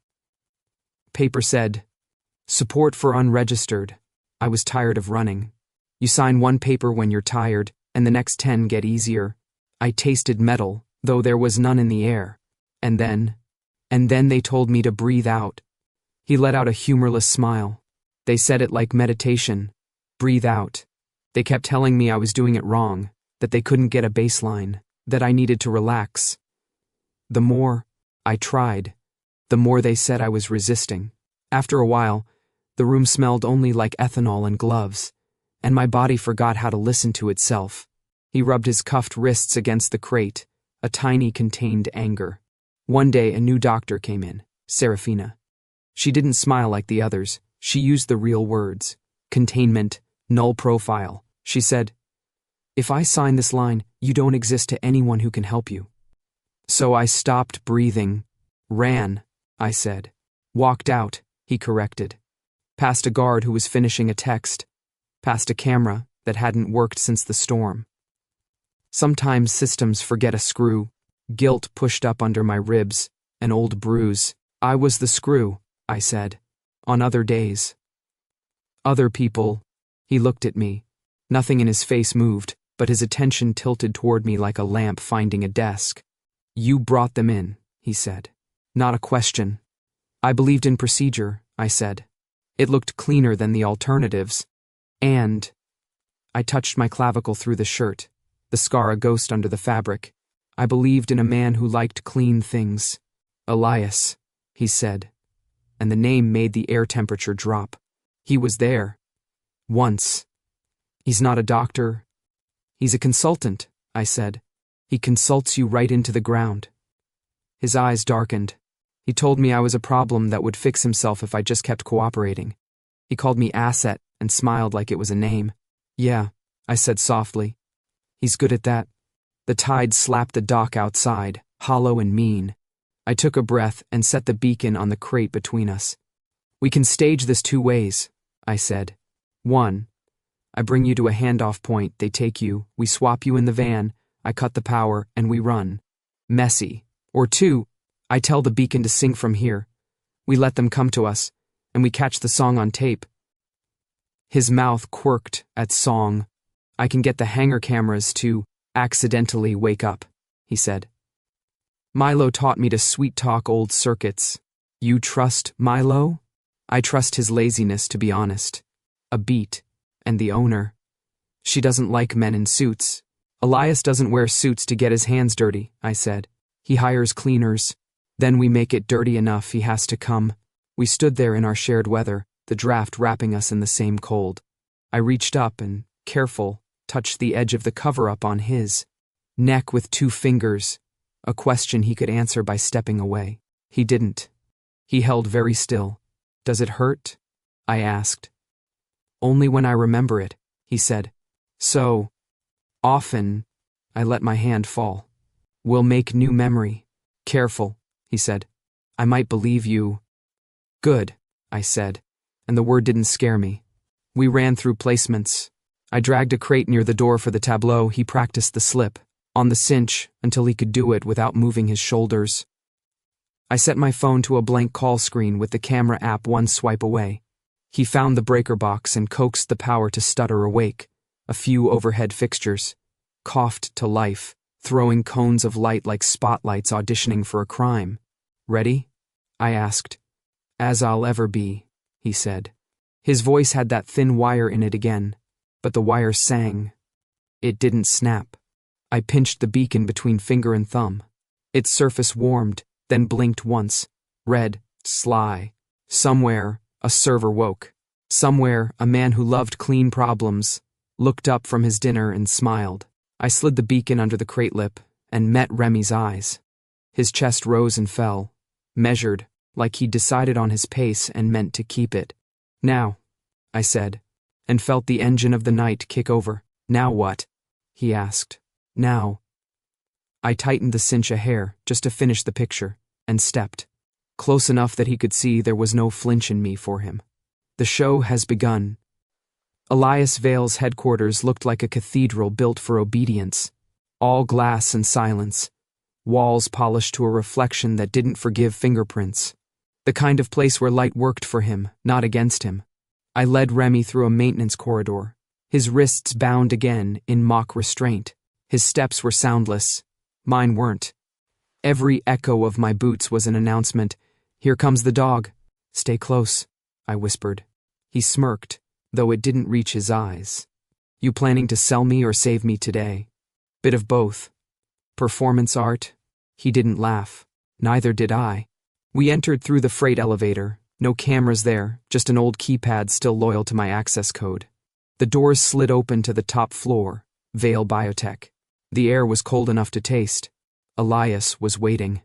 Paper said, "Support for unregistered." I was tired of running. You sign one paper when you're tired, and the next 10 get easier. I tasted metal, though there was none in the air. And then they told me to breathe out. He let out a humorless smile. "They said it like meditation. Breathe out. They kept telling me I was doing it wrong, that they couldn't get a baseline, that I needed to relax. The more I tried, the more they said I was resisting. After a while, the room smelled only like ethanol and gloves, and my body forgot how to listen to itself." He rubbed his cuffed wrists against the crate, a tiny contained anger. "One day a new doctor came in, Serafina. She didn't smile like the others. She used the real words. Containment, null profile. She said, 'If I sign this line, you don't exist to anyone who can help you.' So I stopped breathing. Ran," I said. "Walked out," he corrected. Past a guard who was finishing a text. Past a camera that hadn't worked since the storm. Sometimes systems forget a screw. Guilt pushed up under my ribs, an old bruise. "I was the screw," I said. "On other days. Other people." He looked at me. Nothing in his face moved, but his attention tilted toward me like a lamp finding a desk. "You brought them in," he said. "Not a question." "I believed in procedure," I said. "It looked cleaner than the alternatives. And—" I touched my clavicle through the shirt, the scar a ghost under the fabric. "I believed in a man who liked clean things." "Elias," he said, and the name made the air temperature drop. "He was there. Once. He's not a doctor. He's a consultant," I said. "He consults you right into the ground." His eyes darkened. He told me I was a problem that would fix himself if I just kept cooperating. He called me asset and smiled like it was a name. Yeah, I said softly. He's good at that. The tide slapped the dock outside, hollow and mean. I took a breath and set the beacon on the crate between us. We can stage this 2 ways, I said. 1. I bring you to a handoff point, they take you, we swap you in the van, I cut the power, and we run. Messy. Or 2, I tell the beacon to sing from here. We let them come to us, and we catch the song on tape. His mouth quirked at song. I can get the hangar cameras to accidentally wake up, he said. Milo taught me to sweet-talk old circuits. You trust Milo? I trust his laziness, to be honest. A beat. And the owner. She doesn't like men in suits. Elias doesn't wear suits to get his hands dirty, I said. He hires cleaners. Then we make it dirty enough he has to come. We stood there in our shared weather, the draft wrapping us in the same cold. I reached up and, careful, touched the edge of the cover-up on his neck with 2 fingers, a question he could answer by stepping away. He didn't. He held very still. Does it hurt? I asked. Only when I remember it, he said. So, often, I let my hand fall. We'll make new memory. Careful, he said. I might believe you. Good, I said, and the word didn't scare me. We ran through placements. I dragged a crate near the door for the tableau. He practiced the slip, on the cinch, until he could do it without moving his shoulders. I set my phone to a blank call screen with the camera app 1 swipe away. He found the breaker box and coaxed the power to stutter awake. A few overhead fixtures. Coughed to life, throwing cones of light like spotlights auditioning for a crime. Ready? I asked. As I'll ever be, he said. His voice had that thin wire in it again, but the wire sang. It didn't snap. I pinched the beacon between finger and thumb. Its surface warmed, then blinked once. Red, sly. Somewhere, a server woke. Somewhere, a man who loved clean problems looked up from his dinner and smiled. I slid the beacon under the crate lip and met Remy's eyes. His chest rose and fell, measured, like he'd decided on his pace and meant to keep it. Now, I said, and felt the engine of the night kick over. Now what? He asked. Now. I tightened the cinch a hair just to finish the picture, and stepped. Close enough that he could see there was no flinch in me for him. The show has begun. Elias Vale's headquarters looked like a cathedral built for obedience. All glass and silence. Walls polished to a reflection that didn't forgive fingerprints. The kind of place where light worked for him, not against him. I led Remy through a maintenance corridor, his wrists bound again in mock restraint. His steps were soundless. Mine weren't. Every echo of my boots was an announcement. Here comes the dog. Stay close, I whispered. He smirked, though it didn't reach his eyes. You planning to sell me or save me today? Bit of both. Performance art? He didn't laugh. Neither did I. We entered through the freight elevator. No cameras there, just an old keypad still loyal to my access code. The doors slid open to the top floor, Vale Biotech. The air was cold enough to taste. Elias was waiting.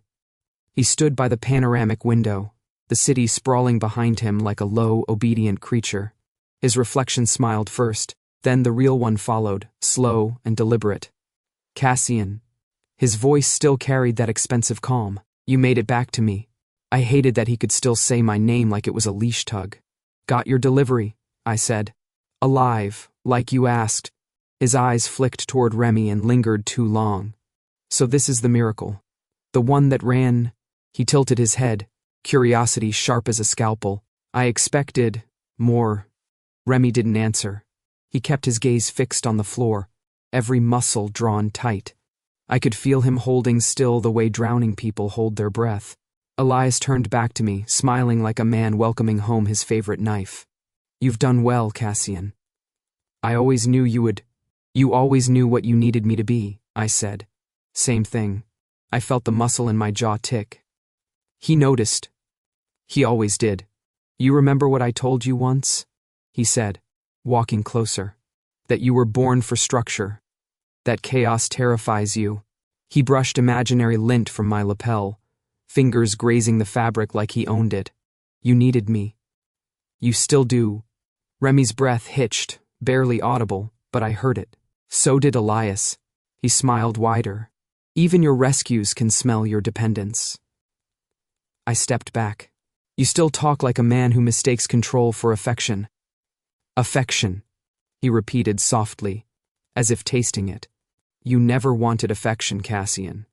He stood by the panoramic window, the city sprawling behind him like a low, obedient creature. His reflection smiled first, then the real one followed, slow and deliberate. Cassian. His voice still carried that expensive calm. You made it back to me. I hated that he could still say my name like it was a leash tug. Got your delivery, I said. Alive, like you asked. His eyes flicked toward Remy and lingered too long. So this is the miracle. The one that ran. He tilted his head, curiosity sharp as a scalpel. I expected more. Remy didn't answer. He kept his gaze fixed on the floor, every muscle drawn tight. I could feel him holding still the way drowning people hold their breath. Elias turned back to me, smiling like a man welcoming home his favorite knife. You've done well, Cassian. I always knew you would. You always knew what you needed me to be, I said. Same thing. I felt the muscle in my jaw tick. He noticed. He always did. You remember what I told you once? He said, walking closer. That you were born for structure. That chaos terrifies you. He brushed imaginary lint from my lapel, fingers grazing the fabric like he owned it. You needed me. You still do. Remy's breath hitched, barely audible, but I heard it. So did Elias. He smiled wider. Even your rescues can smell your dependence. I stepped back. You still talk like a man who mistakes control for affection. Affection, he repeated softly, as if tasting it. You never wanted affection, Cassian.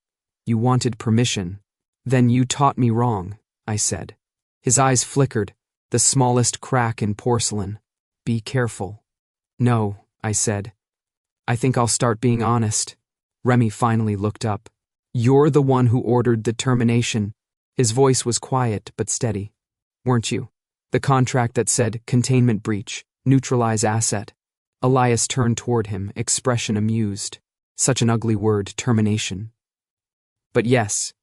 You wanted permission. Then you taught me wrong, I said. His eyes flickered, the smallest crack in porcelain. Be careful. No, I said. I think I'll start being honest. Remy finally looked up. You're the one who ordered the termination. His voice was quiet but steady. Weren't you? The contract that said containment breach, neutralize asset. Elias turned toward him, expression amused. Such an ugly word, termination. But yes,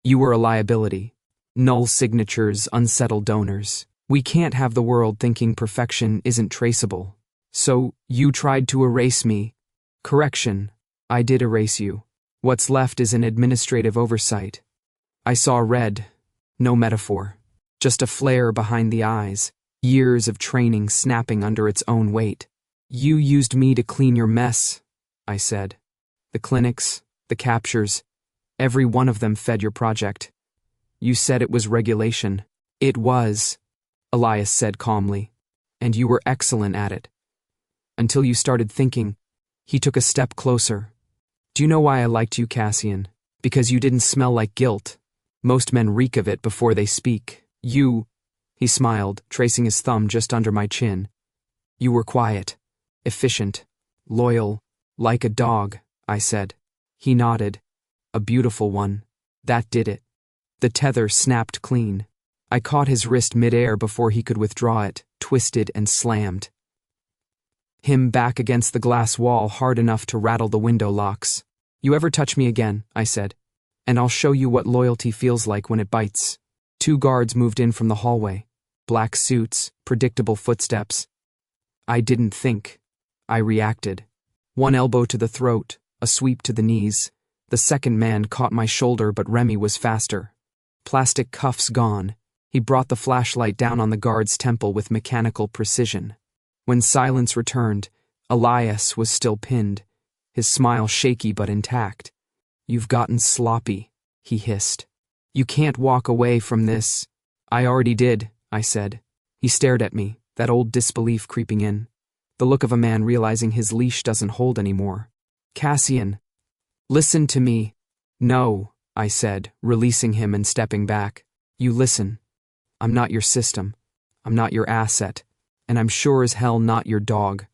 you were a liability. Null signatures, unsettled donors. We can't have the world thinking perfection isn't traceable. So, you tried to erase me. Correction, I did erase you. What's left is an administrative oversight. I saw red, no metaphor. Just a flare behind the eyes, years of training snapping under its own weight. You used me to clean your mess, I said. The clinics, the captures, every one of them fed your project. You said it was regulation. It was, Elias said calmly, and you were excellent at it. Until you started thinking. He took a step closer. Do you know why I liked you, Cassian? Because you didn't smell like guilt. Most men reek of it before they speak. You, he smiled, tracing his thumb just under my chin. You were quiet, efficient, loyal, like a dog, I said. He nodded. A beautiful one. That did it. The tether snapped clean. I caught his wrist midair before he could withdraw it, twisted and slammed. Him back against the glass wall hard enough to rattle the window locks. You ever touch me again, I said, and I'll show you what loyalty feels like when it bites. 2 guards moved in from the hallway. Black suits, predictable footsteps. I didn't think. I reacted. 1 elbow to the throat, a sweep to the knees. The second man caught my shoulder, but Remy was faster. Plastic cuffs gone. He brought the flashlight down on the guard's temple with mechanical precision. When silence returned, Elias was still pinned, his smile shaky but intact. You've gotten sloppy, he hissed. You can't walk away from this. I already did, I said. He stared at me, that old disbelief creeping in. The look of a man realizing his leash doesn't hold anymore. Cassian, listen to me. No, I said, releasing him and stepping back. You listen. I'm not your system. I'm not your asset. And I'm sure as hell not your dog.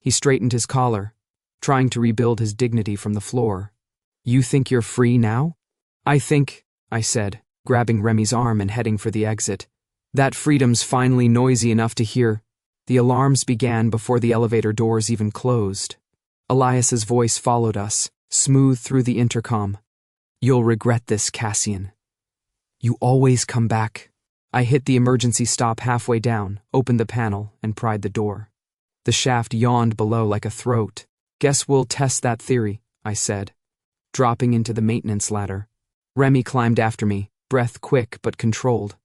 He straightened his collar, trying to rebuild his dignity from the floor. You think you're free now? I think, I said, grabbing Remy's arm and heading for the exit. That freedom's finally noisy enough to hear. The alarms began before the elevator doors even closed. Elias's voice followed us, smooth through the intercom. You'll regret this, Cassian. You always come back. I hit the emergency stop halfway down, opened the panel, and pried the door. The shaft yawned below like a throat. Guess we'll test that theory, I said, dropping into the maintenance ladder. Remy climbed after me, breath quick but controlled.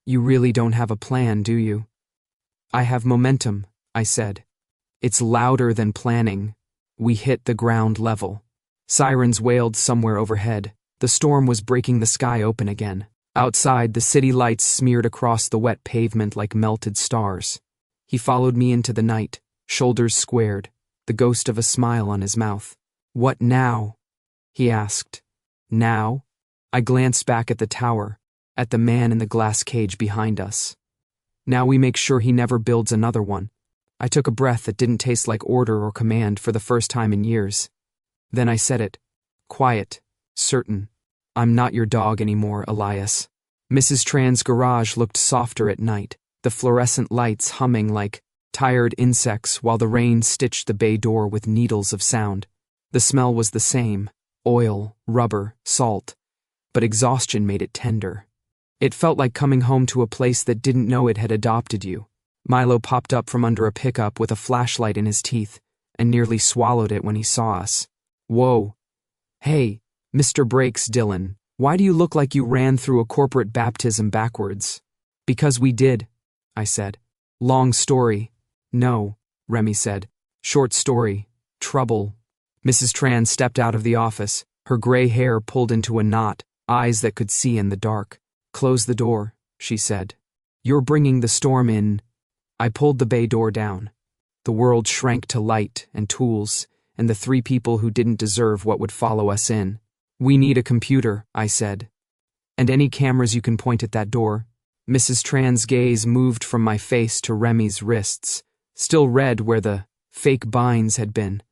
You really don't have a plan, do you? I have momentum, I said. It's louder than planning. We hit the ground level. Sirens wailed somewhere overhead. The storm was breaking the sky open again. Outside, the city lights smeared across the wet pavement like melted stars. He followed me into the night, shoulders squared, the ghost of a smile on his mouth. What now? He asked. Now? I glanced back at the tower, at the man in the glass cage behind us. Now we make sure he never builds another one. I took a breath that didn't taste like order or command for the first time in years. Then I said it. Quiet, certain. I'm not your dog anymore, Elias. Mrs. Tran's garage looked softer at night, the fluorescent lights humming like tired insects while the rain stitched the bay door with needles of sound. The smell was the same, oil, rubber, salt, but exhaustion made it tender. It felt like coming home to a place that didn't know it had adopted you. Milo popped up from under a pickup with a flashlight in his teeth and nearly swallowed it when he saw us. Whoa. Hey, Mr. Brakes, Dylan. Why do you look like you ran through a corporate baptism backwards? Because we did, I said. Long story. No, Remy said. Short story. Trouble. Mrs. Tran stepped out of the office, her gray hair pulled into a knot, eyes that could see in the dark. Close the door, she said. You're bringing the storm in. I pulled the bay door down. The world shrank to light and tools, and the three people who didn't deserve what would follow us in. We need a computer, I said. And any cameras you can point at that door. Mrs. Tran's gaze moved from my face to Remy's wrists, still red where the fake binds had been,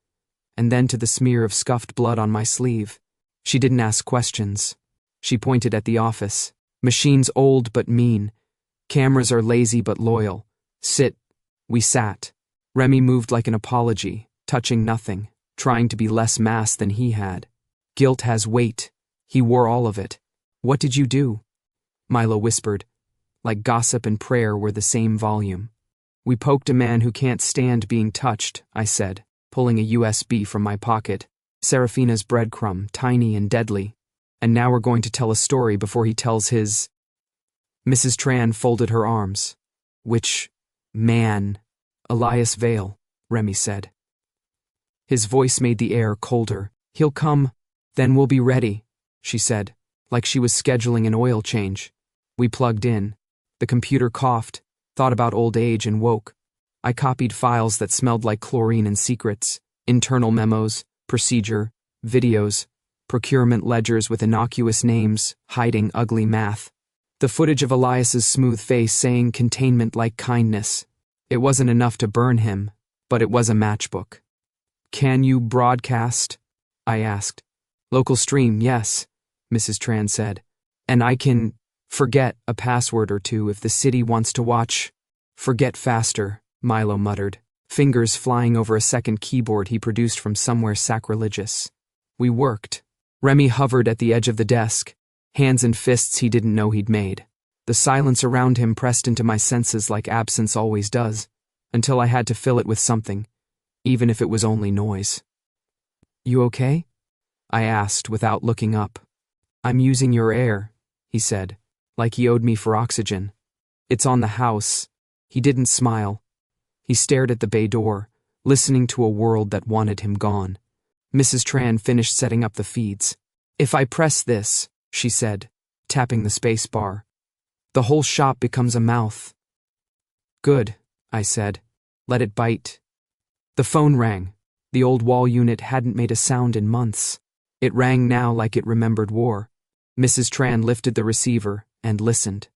and then to the smear of scuffed blood on my sleeve. She didn't ask questions. She pointed at the office. Machines old but mean. Cameras are lazy but loyal. Sit. We sat. Remy moved like an apology, touching nothing, trying to be less mass than he had. Guilt has weight. He wore all of it. What did you do? Milo whispered, like gossip and prayer were the same volume. We poked a man who can't stand being touched, I said, pulling a USB from my pocket. Serafina's breadcrumb, tiny and deadly. And now we're going to tell a story before he tells his... Mrs. Tran folded her arms. Which man? Elias Vale, Remy said. His voice made the air colder. He'll come, then we'll be ready, she said, like she was scheduling an oil change. We plugged in. The computer coughed, thought about old age and woke. I copied files that smelled like chlorine and secrets, internal memos, procedure, videos, procurement ledgers with innocuous names, hiding ugly math. The footage of Elias's smooth face saying containment like kindness. It wasn't enough to burn him, but it was a matchbook. Can you broadcast? I asked. Local stream, yes, Mrs. Tran said. And I can forget a password or two if the city wants to watch. Forget faster, Milo muttered, fingers flying over a second keyboard he produced from somewhere sacrilegious. We worked. Remy hovered at the edge of the desk, hands and fists he didn't know he'd made. The silence around him pressed into my senses like absence always does, until I had to fill it with something, even if it was only noise. You okay? I asked without looking up. I'm using your air, he said, like he owed me for oxygen. It's on the house. He didn't smile. He stared at the bay door, listening to a world that wanted him gone. Mrs. Tran finished setting up the feeds. If I press this, she said, tapping the space bar, the whole shop becomes a mouth. Good, I said. Let it bite. The phone rang. The old wall unit hadn't made a sound in months. It rang now like it remembered war. Mrs. Tran lifted the receiver and listened.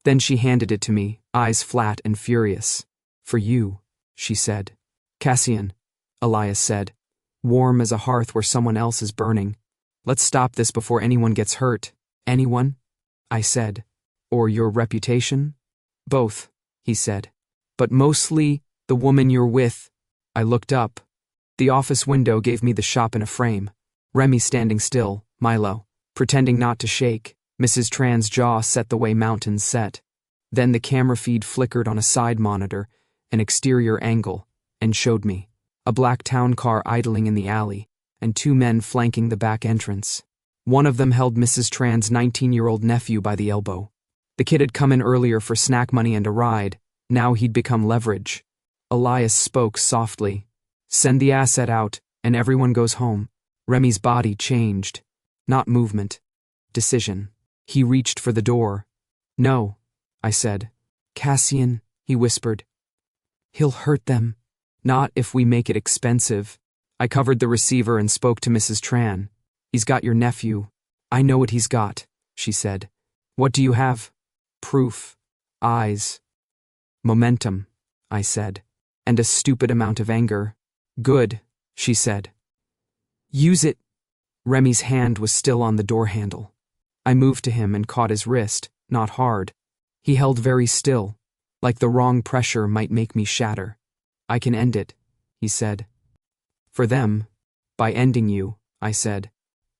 Then she handed it to me, eyes flat and furious. For you, she said. Cassian, Elias said, warm as a hearth where someone else is burning. Let's stop this before anyone gets hurt. Anyone? I said. Or your reputation? Both, he said. But mostly the woman you're with. I looked up. The office window gave me the shop in a frame. Remy standing still, Milo, pretending not to shake. Mrs. Tran's jaw set the way mountains set. Then the camera feed flickered on a side monitor, an exterior angle, and showed me a black town car idling in the alley, and two men flanking the back entrance. One of them held Mrs. Tran's 19-year-old nephew by the elbow. The kid had come in earlier for snack money and a ride. Now he'd become leverage. Elias spoke softly. Send the asset out, and everyone goes home. Remy's body changed. Not movement. Decision. He reached for the door. No, I said. Cassian, he whispered. He'll hurt them. Not if we make it expensive. I covered the receiver and spoke to Mrs. Tran. He's got your nephew. I know what he's got, she said. What do you have? Proof. Eyes. Momentum, I said. And a stupid amount of anger. Good, she said. Use it. Remy's hand was still on the door handle. I moved to him and caught his wrist, not hard. He held very still, like the wrong pressure might make me shatter. I can end it, he said. For them, by ending you, I said.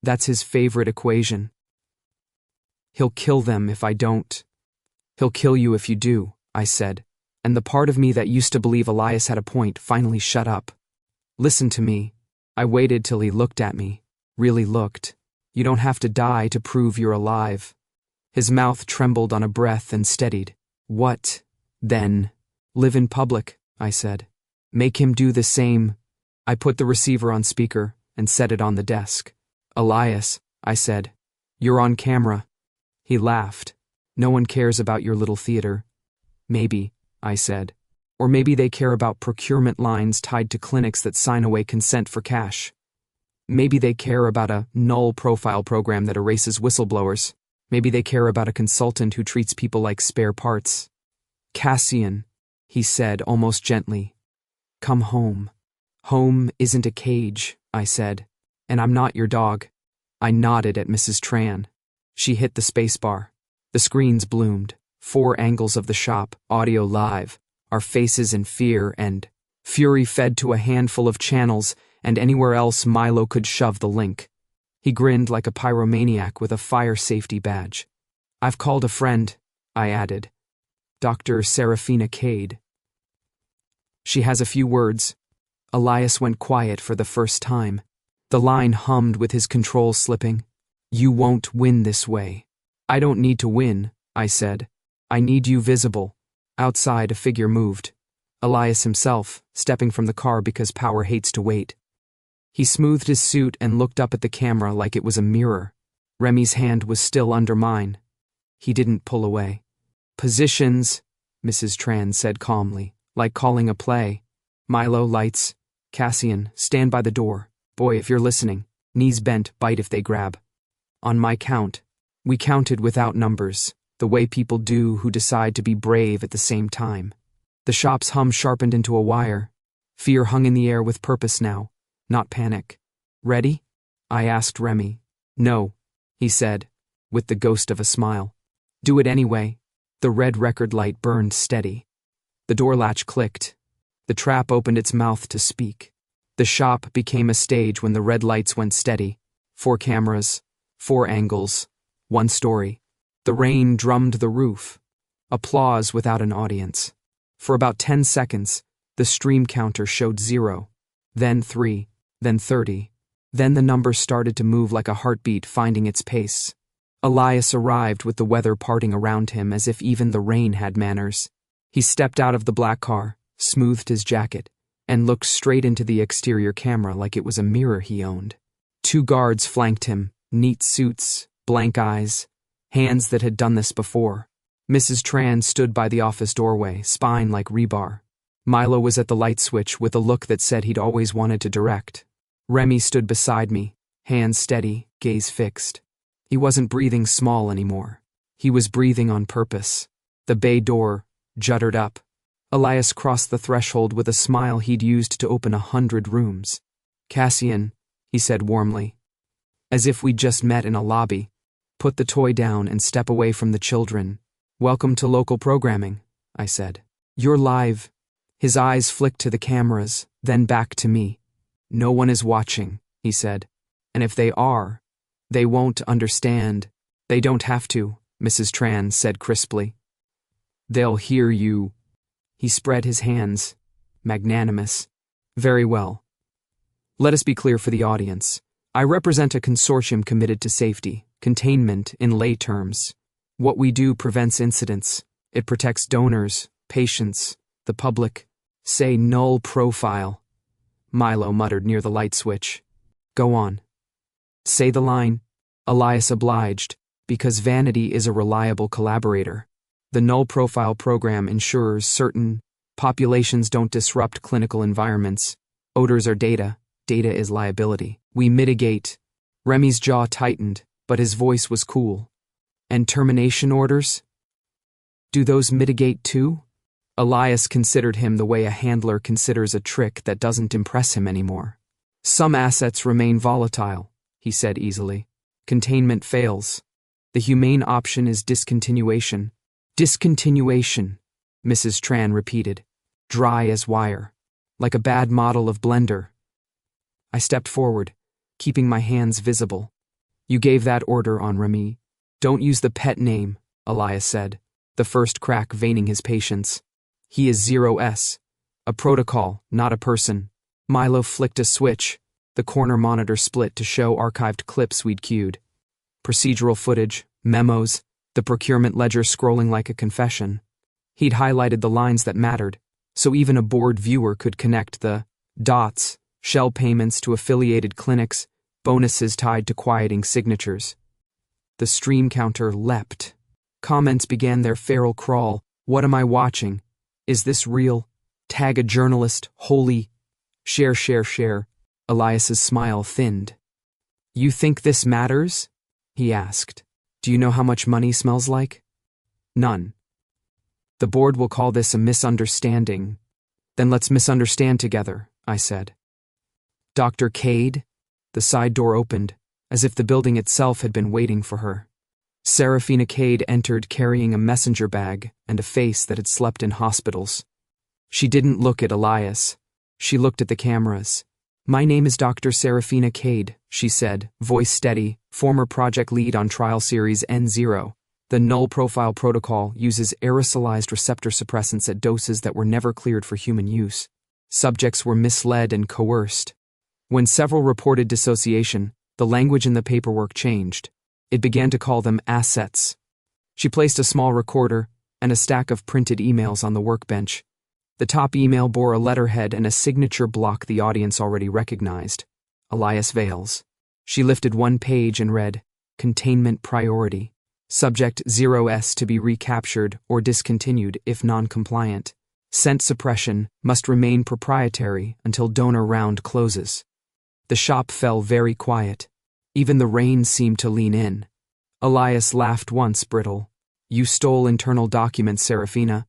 That's his favorite equation. He'll kill them if I don't. He'll kill you if you do, I said, and the part of me that used to believe Elias had a point finally shut up. Listen to me. I waited till he looked at me, really looked. You don't have to die to prove you're alive. His mouth trembled on a breath and steadied. What, then? Live in public, I said. Make him do the same. I put the receiver on speaker and set it on the desk. Elias, I said, you're on camera. He laughed. No one cares about your little theater. Maybe, I said. Or maybe they care about procurement lines tied to clinics that sign away consent for cash. Maybe they care about a null profile program that erases whistleblowers. Maybe they care about a consultant who treats people like spare parts. Cassian, he said almost gently. Come home. Home isn't a cage, I said. And I'm not your dog. I nodded at Mrs. Tran. She hit the spacebar. The screens bloomed. 4 angles of the shop, audio live, our faces in fear and fury fed to a handful of channels, and anywhere else Milo could shove the link. He grinned like a pyromaniac with a fire safety badge. I've called a friend, I added. Dr. Serafina Cade. She has a few words. Elias went quiet for the first time. The line hummed with his control slipping. You won't win this way. I don't need to win, I said. I need you visible. Outside, a figure moved. Elias himself, stepping from the car because power hates to wait. He smoothed his suit and looked up at the camera like it was a mirror. Remy's hand was still under mine. He didn't pull away. Positions, Mrs. Tran said calmly, like calling a play. Milo, lights. Cassian, stand by the door. Boy, if you're listening. Knees bent, bite if they grab. On my count. We counted without numbers, the way people do who decide to be brave at the same time. The shop's hum sharpened into a wire. Fear hung in the air with purpose now, not panic. Ready? I asked Remy. No, he said, with the ghost of a smile. Do it anyway. The red record light burned steady. The door latch clicked. The trap opened its mouth to speak. The shop became a stage when the red lights went steady. 4 cameras, 4 angles, 1 story. The rain drummed the roof. Applause without an audience. For about 10 seconds, the stream counter showed 0, then 3, then 30. Then the number started to move like a heartbeat finding its pace. Elias arrived with the weather parting around him as if even the rain had manners. He stepped out of the black car, smoothed his jacket, and looked straight into the exterior camera like it was a mirror he owned. 2 guards flanked him, neat suits, blank eyes, hands that had done this before. Mrs. Tran stood by the office doorway, spine like rebar. Milo was at the light switch with a look that said he'd always wanted to direct. Remy stood beside me, hands steady, gaze fixed. He wasn't breathing small anymore. He was breathing on purpose. The bay door jutted up. Elias crossed the threshold with a smile he'd used to open 100 rooms. Cassian, he said warmly, as if we'd just met in a lobby. Put the toy down and step away from the children. Welcome to local programming, I said. You're live. His eyes flicked to the cameras, then back to me. No one is watching, he said. And if they are, they won't understand. They don't have to, Mrs. Tran said crisply. They'll hear you. He spread his hands, magnanimous. Very well. Let us be clear for the audience. I represent a consortium committed to safety, containment in lay terms. What we do prevents incidents. It protects donors, patients, the public. Say null profile. Milo muttered near the light switch. Go on. Say the line. Elias obliged, because vanity is a reliable collaborator. The null profile program ensures certain populations don't disrupt clinical environments. Odors are data. Data is liability. We mitigate. Remy's jaw tightened, but his voice was cool. And termination orders? Do those mitigate too? Elias considered him the way a handler considers a trick that doesn't impress him anymore. Some assets remain volatile, he said easily. Containment fails. The humane option is discontinuation. Discontinuation, Mrs. Tran repeated, dry as wire, like a bad model of blender. I stepped forward, keeping my hands visible. You gave that order on Remy. Don't use the pet name, Elias said, the first crack veining his patience. He is 0S. A protocol, not a person. Milo flicked a switch. The corner monitor split to show archived clips we'd queued. procedural footage, memos, the procurement ledger scrolling like a confession. He'd highlighted the lines that mattered, so even a bored viewer could connect the dots, shell payments to affiliated clinics, bonuses tied to quieting signatures. The stream counter leapt. Comments began their feral crawl. What am I watching? Is this real? Tag a journalist. Holy. Share, share, share. Elias's smile thinned. You think this matters? He asked. Do you know how much money smells like? None. The board will call this a misunderstanding. Then let's misunderstand together, I said. Dr. Cade? The side door opened, as if the building itself had been waiting for her. Serafina Cade entered carrying a messenger bag and a face that had slept in hospitals. She didn't look at Elias. She looked at the cameras. My name is Dr. Serafina Cade, she said, voice steady, former project lead on trial series N0. The null profile protocol uses aerosolized receptor suppressants at doses that were never cleared for human use. Subjects were misled and coerced. When several reported dissociation, the language in the paperwork changed. It began to call them assets. She placed a small recorder and a stack of printed emails on the workbench. The top email bore a letterhead and a signature block the audience already recognized. Elias Vales. She lifted one page and read, Containment Priority. Subject 0S to be recaptured or discontinued if non-compliant. Scent suppression must remain proprietary until donor round closes. The shop fell very quiet. Even the rain seemed to lean in. Elias laughed once, brittle. You stole internal documents, Serafina.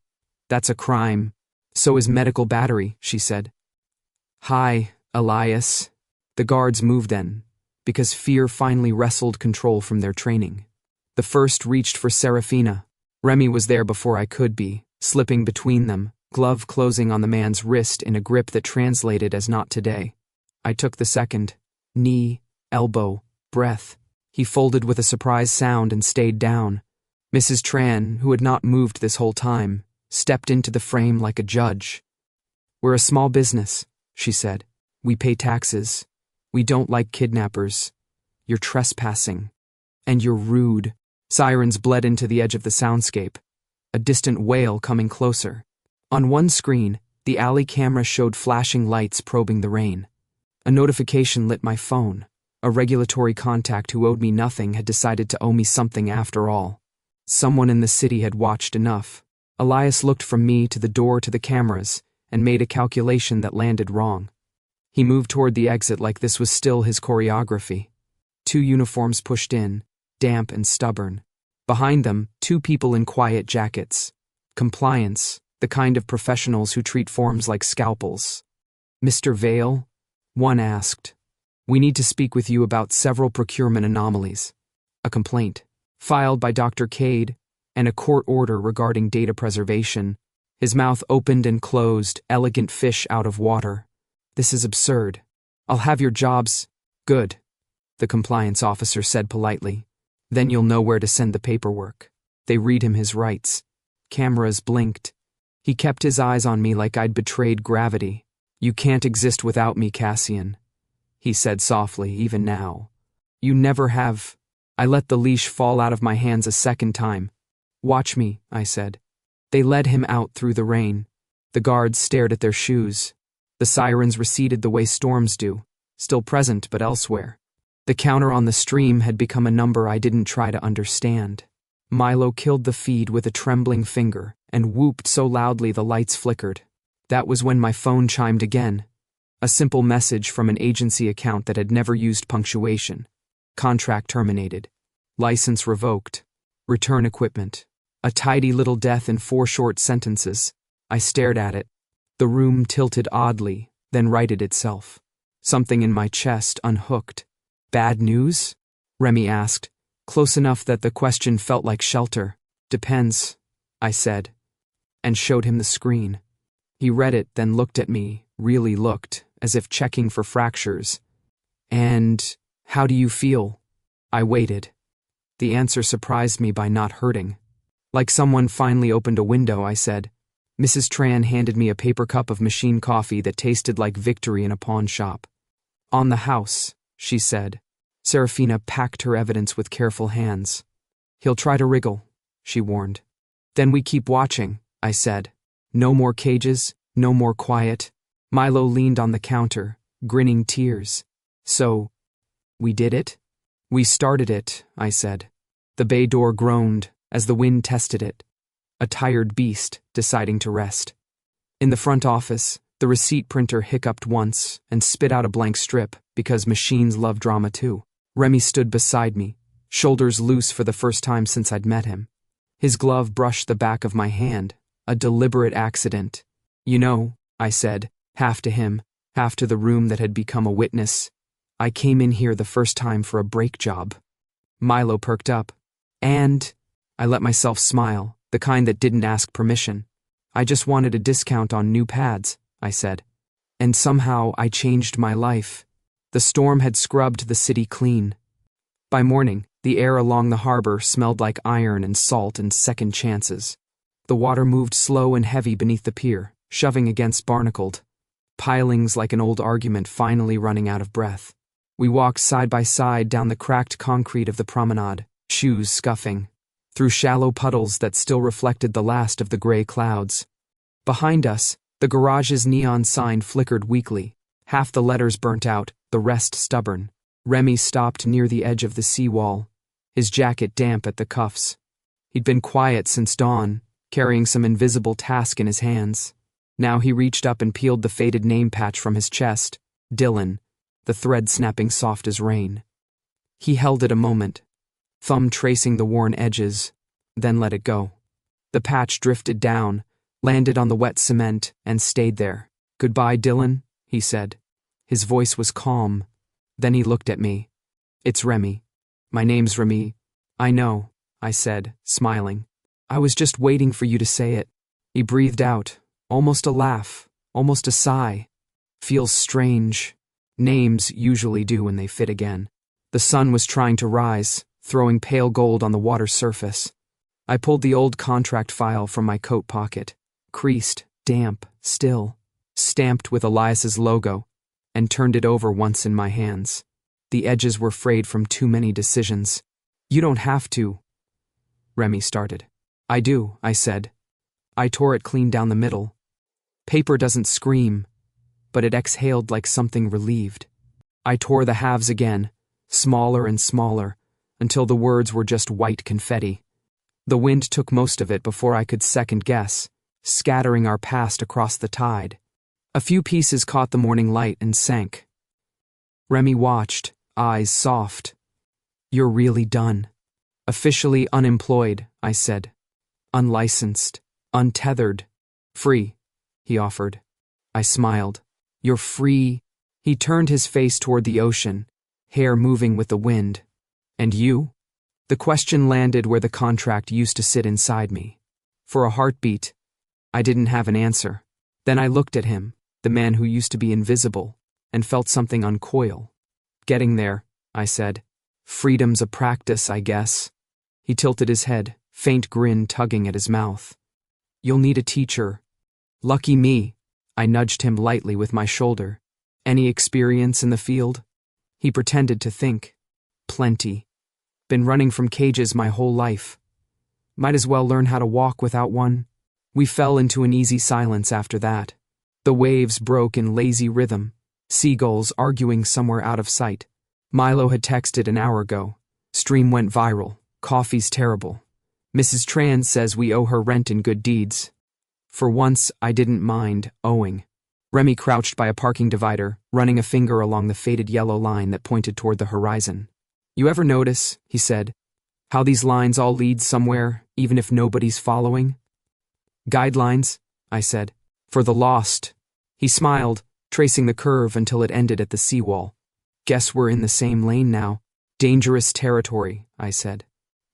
That's a crime. So is medical battery, she said. Hi, Elias. The guards moved then, because fear finally wrestled control from their training. The first reached for Serafina. Remy was there before I could be, slipping between them, glove closing on the man's wrist in a grip that translated as not today. I took the second. Knee, elbow, breath. He folded with a surprised sound and stayed down. Mrs. Tran, who had not moved this whole time, stepped into the frame like a judge. We're a small business, she said. We pay taxes. We don't like kidnappers. You're trespassing. And you're rude. Sirens bled into the edge of the soundscape. A distant wail coming closer. On one screen, the alley camera showed flashing lights probing the rain. A notification lit my phone. A regulatory contact who owed me nothing had decided to owe me something after all. Someone in the city had watched enough. Elias looked from me to the door to the cameras and made a calculation that landed wrong. He moved toward the exit like this was still his choreography. 2 uniforms pushed in, damp and stubborn. Behind them, 2 people in quiet jackets. Compliance, the kind of professionals who treat forms like scalpels. Mr. Vale? One asked. We need to speak with you about several procurement anomalies. A complaint, filed by Dr. Cade, and a court order regarding data preservation. His mouth opened and closed, elegant fish out of water. This is absurd. I'll have your jobs. Good, the compliance officer said politely. Then you'll know where to send the paperwork. They read him his rights. Cameras blinked. He kept his eyes on me like I'd betrayed gravity. You can't exist without me, Cassian, he said softly, even now. You never have. I let the leash fall out of my hands a second time. Watch me, I said. They led him out through the rain. The guards stared at their shoes. The sirens receded the way storms do, still present but elsewhere. The counter on the stream had become a number I didn't try to understand. Milo killed the feed with a trembling finger and whooped so loudly the lights flickered. That was when my phone chimed again. A simple message from an agency account that had never used punctuation. Contract terminated. License revoked. Return equipment. A tidy little death in 4 short sentences. I stared at it. The room tilted oddly, then righted itself. Something in my chest unhooked. Bad news? Remy asked, close enough that the question felt like shelter. Depends, I said, and showed him the screen. He read it, then looked at me, really looked, as if checking for fractures. And how do you feel? I waited. The answer surprised me by not hurting. Like someone finally opened a window, I said. Mrs. Tran handed me a paper cup of machine coffee that tasted like victory in a pawn shop. On the house, she said. Serafina packed her evidence with careful hands. He'll try to wriggle, she warned. Then we keep watching, I said. No more cages, no more quiet. Milo leaned on the counter, grinning tears. So, we did it? We started it, I said. The bay door groaned as the wind tested it. A tired beast deciding to rest. In the front office, the receipt printer hiccuped once and spit out a blank strip because machines love drama too. Remy stood beside me, shoulders loose for the first time since I'd met him. His glove brushed the back of my hand, a deliberate accident. You know, I said, half to him, half to the room that had become a witness. I came in here the first time for a break job. Milo perked up. And I let myself smile, the kind that didn't ask permission. I just wanted a discount on new pads, I said. And somehow I changed my life. The storm had scrubbed the city clean. By morning, the air along the harbor smelled like iron and salt and second chances. The water moved slow and heavy beneath the pier, shoving against barnacled. Pilings like an old argument finally running out of breath. We walked side by side down the cracked concrete of the promenade, shoes scuffing, through shallow puddles that still reflected the last of the gray clouds. Behind us, the garage's neon sign flickered weakly, half the letters burnt out, the rest stubborn. Remy stopped near the edge of the seawall, his jacket damp at the cuffs. He'd been quiet since dawn, carrying some invisible task in his hands. Now he reached up and peeled the faded name patch from his chest, Dylan, the thread snapping soft as rain. He held it a moment, thumb tracing the worn edges, then let it go. The patch drifted down, landed on the wet cement, and stayed there. Goodbye, Dylan, he said. His voice was calm. Then he looked at me. It's Remy. My name's Remy. I know, I said, smiling. I was just waiting for you to say it. He breathed out, almost a laugh, almost a sigh. Feels strange. Names usually do when they fit again. The sun was trying to rise, throwing pale gold on the water's surface. I pulled the old contract file from my coat pocket, creased, damp, still, stamped with Elias's logo, and turned it over once in my hands. The edges were frayed from too many decisions. You don't have to, Remy started. I do, I said. I tore it clean down the middle. Paper doesn't scream, but it exhaled like something relieved. I tore the halves again, smaller and smaller, until the words were just white confetti. The wind took most of it before I could second guess, scattering our past across the tide. A few pieces caught the morning light and sank. Remy watched, eyes soft. You're really done. Officially unemployed, I said. Unlicensed, untethered, free, he offered. I smiled. You're free. He turned his face toward the ocean, hair moving with the wind. And you? The question landed where the contract used to sit inside me. For a heartbeat, I didn't have an answer. Then I looked at him, the man who used to be invisible, and felt something uncoil. Getting there, I said. Freedom's a practice, I guess. He tilted his head, faint grin tugging at his mouth. You'll need a teacher. Lucky me. I nudged him lightly with my shoulder. Any experience in the field? He pretended to think. Plenty. Been running from cages my whole life. Might as well learn how to walk without one. We fell into an easy silence after that. The waves broke in lazy rhythm, seagulls arguing somewhere out of sight. Milo had texted an hour ago. Stream went viral. Coffee's terrible. Mrs. Tran says we owe her rent in good deeds. For once, I didn't mind owing. Remy crouched by a parking divider, running a finger along the faded yellow line that pointed toward the horizon. You ever notice, he said, how these lines all lead somewhere, even if nobody's following? Guidelines, I said, for the lost. He smiled, tracing the curve until it ended at the seawall. Guess we're in the same lane now. Dangerous territory, I said.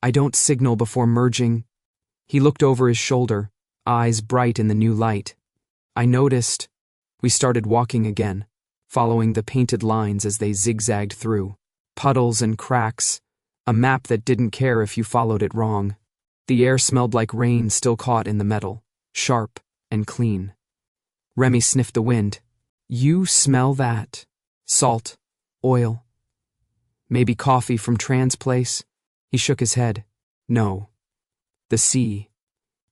I don't signal before merging. He looked over his shoulder, eyes bright in the new light. I noticed. We started walking again, following the painted lines as they zigzagged through. Puddles and cracks, a map that didn't care if you followed it wrong. The air smelled like rain still caught in the metal, sharp and clean. Remy sniffed the wind. You smell that? Salt, oil. Maybe coffee from Tran's place? He shook his head. No. The sea.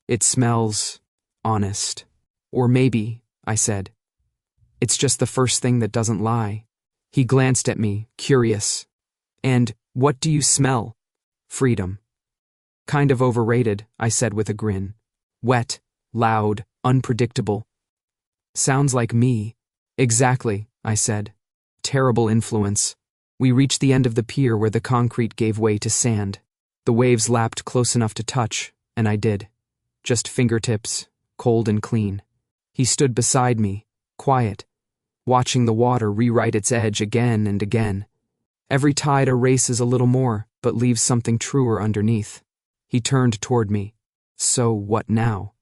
It smells honest. Or maybe, I said. It's just the first thing that doesn't lie. He glanced at me, curious. And what do you smell? Freedom. Kind of overrated, I said with a grin. Wet, loud, unpredictable. Sounds like me. Exactly, I said. Terrible influence. We reached the end of the pier where the concrete gave way to sand. The waves lapped close enough to touch, and I did. Just fingertips, cold and clean. He stood beside me, quiet, watching the water rewrite its edge again and again. Every tide erases a little more, but leaves something truer underneath. He turned toward me. So what now?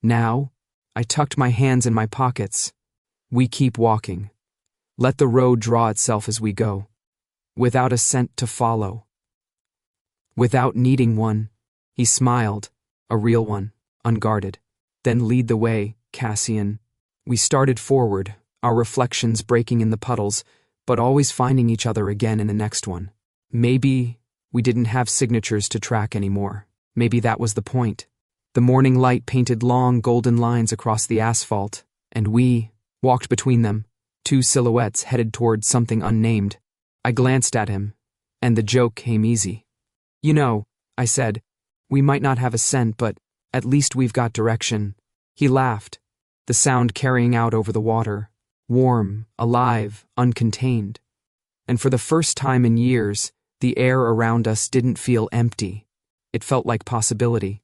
Now? I tucked my hands in my pockets. We keep walking. Let the road draw itself as we go. Without a scent to follow. Without needing one. He smiled, a real one, unguarded. Then lead the way, Cassian. We started forward, our reflections breaking in the puddles, but always finding each other again in the next one. Maybe we didn't have signatures to track anymore. Maybe that was the point. The morning light painted long golden lines across the asphalt, and we walked between them, two silhouettes headed toward something unnamed. I glanced at him, and the joke came easy. You know, I said, we might not have a scent, but at least we've got direction. He laughed, the sound carrying out over the water, warm, alive, uncontained. And for the first time in years, the air around us didn't feel empty. It felt like possibility.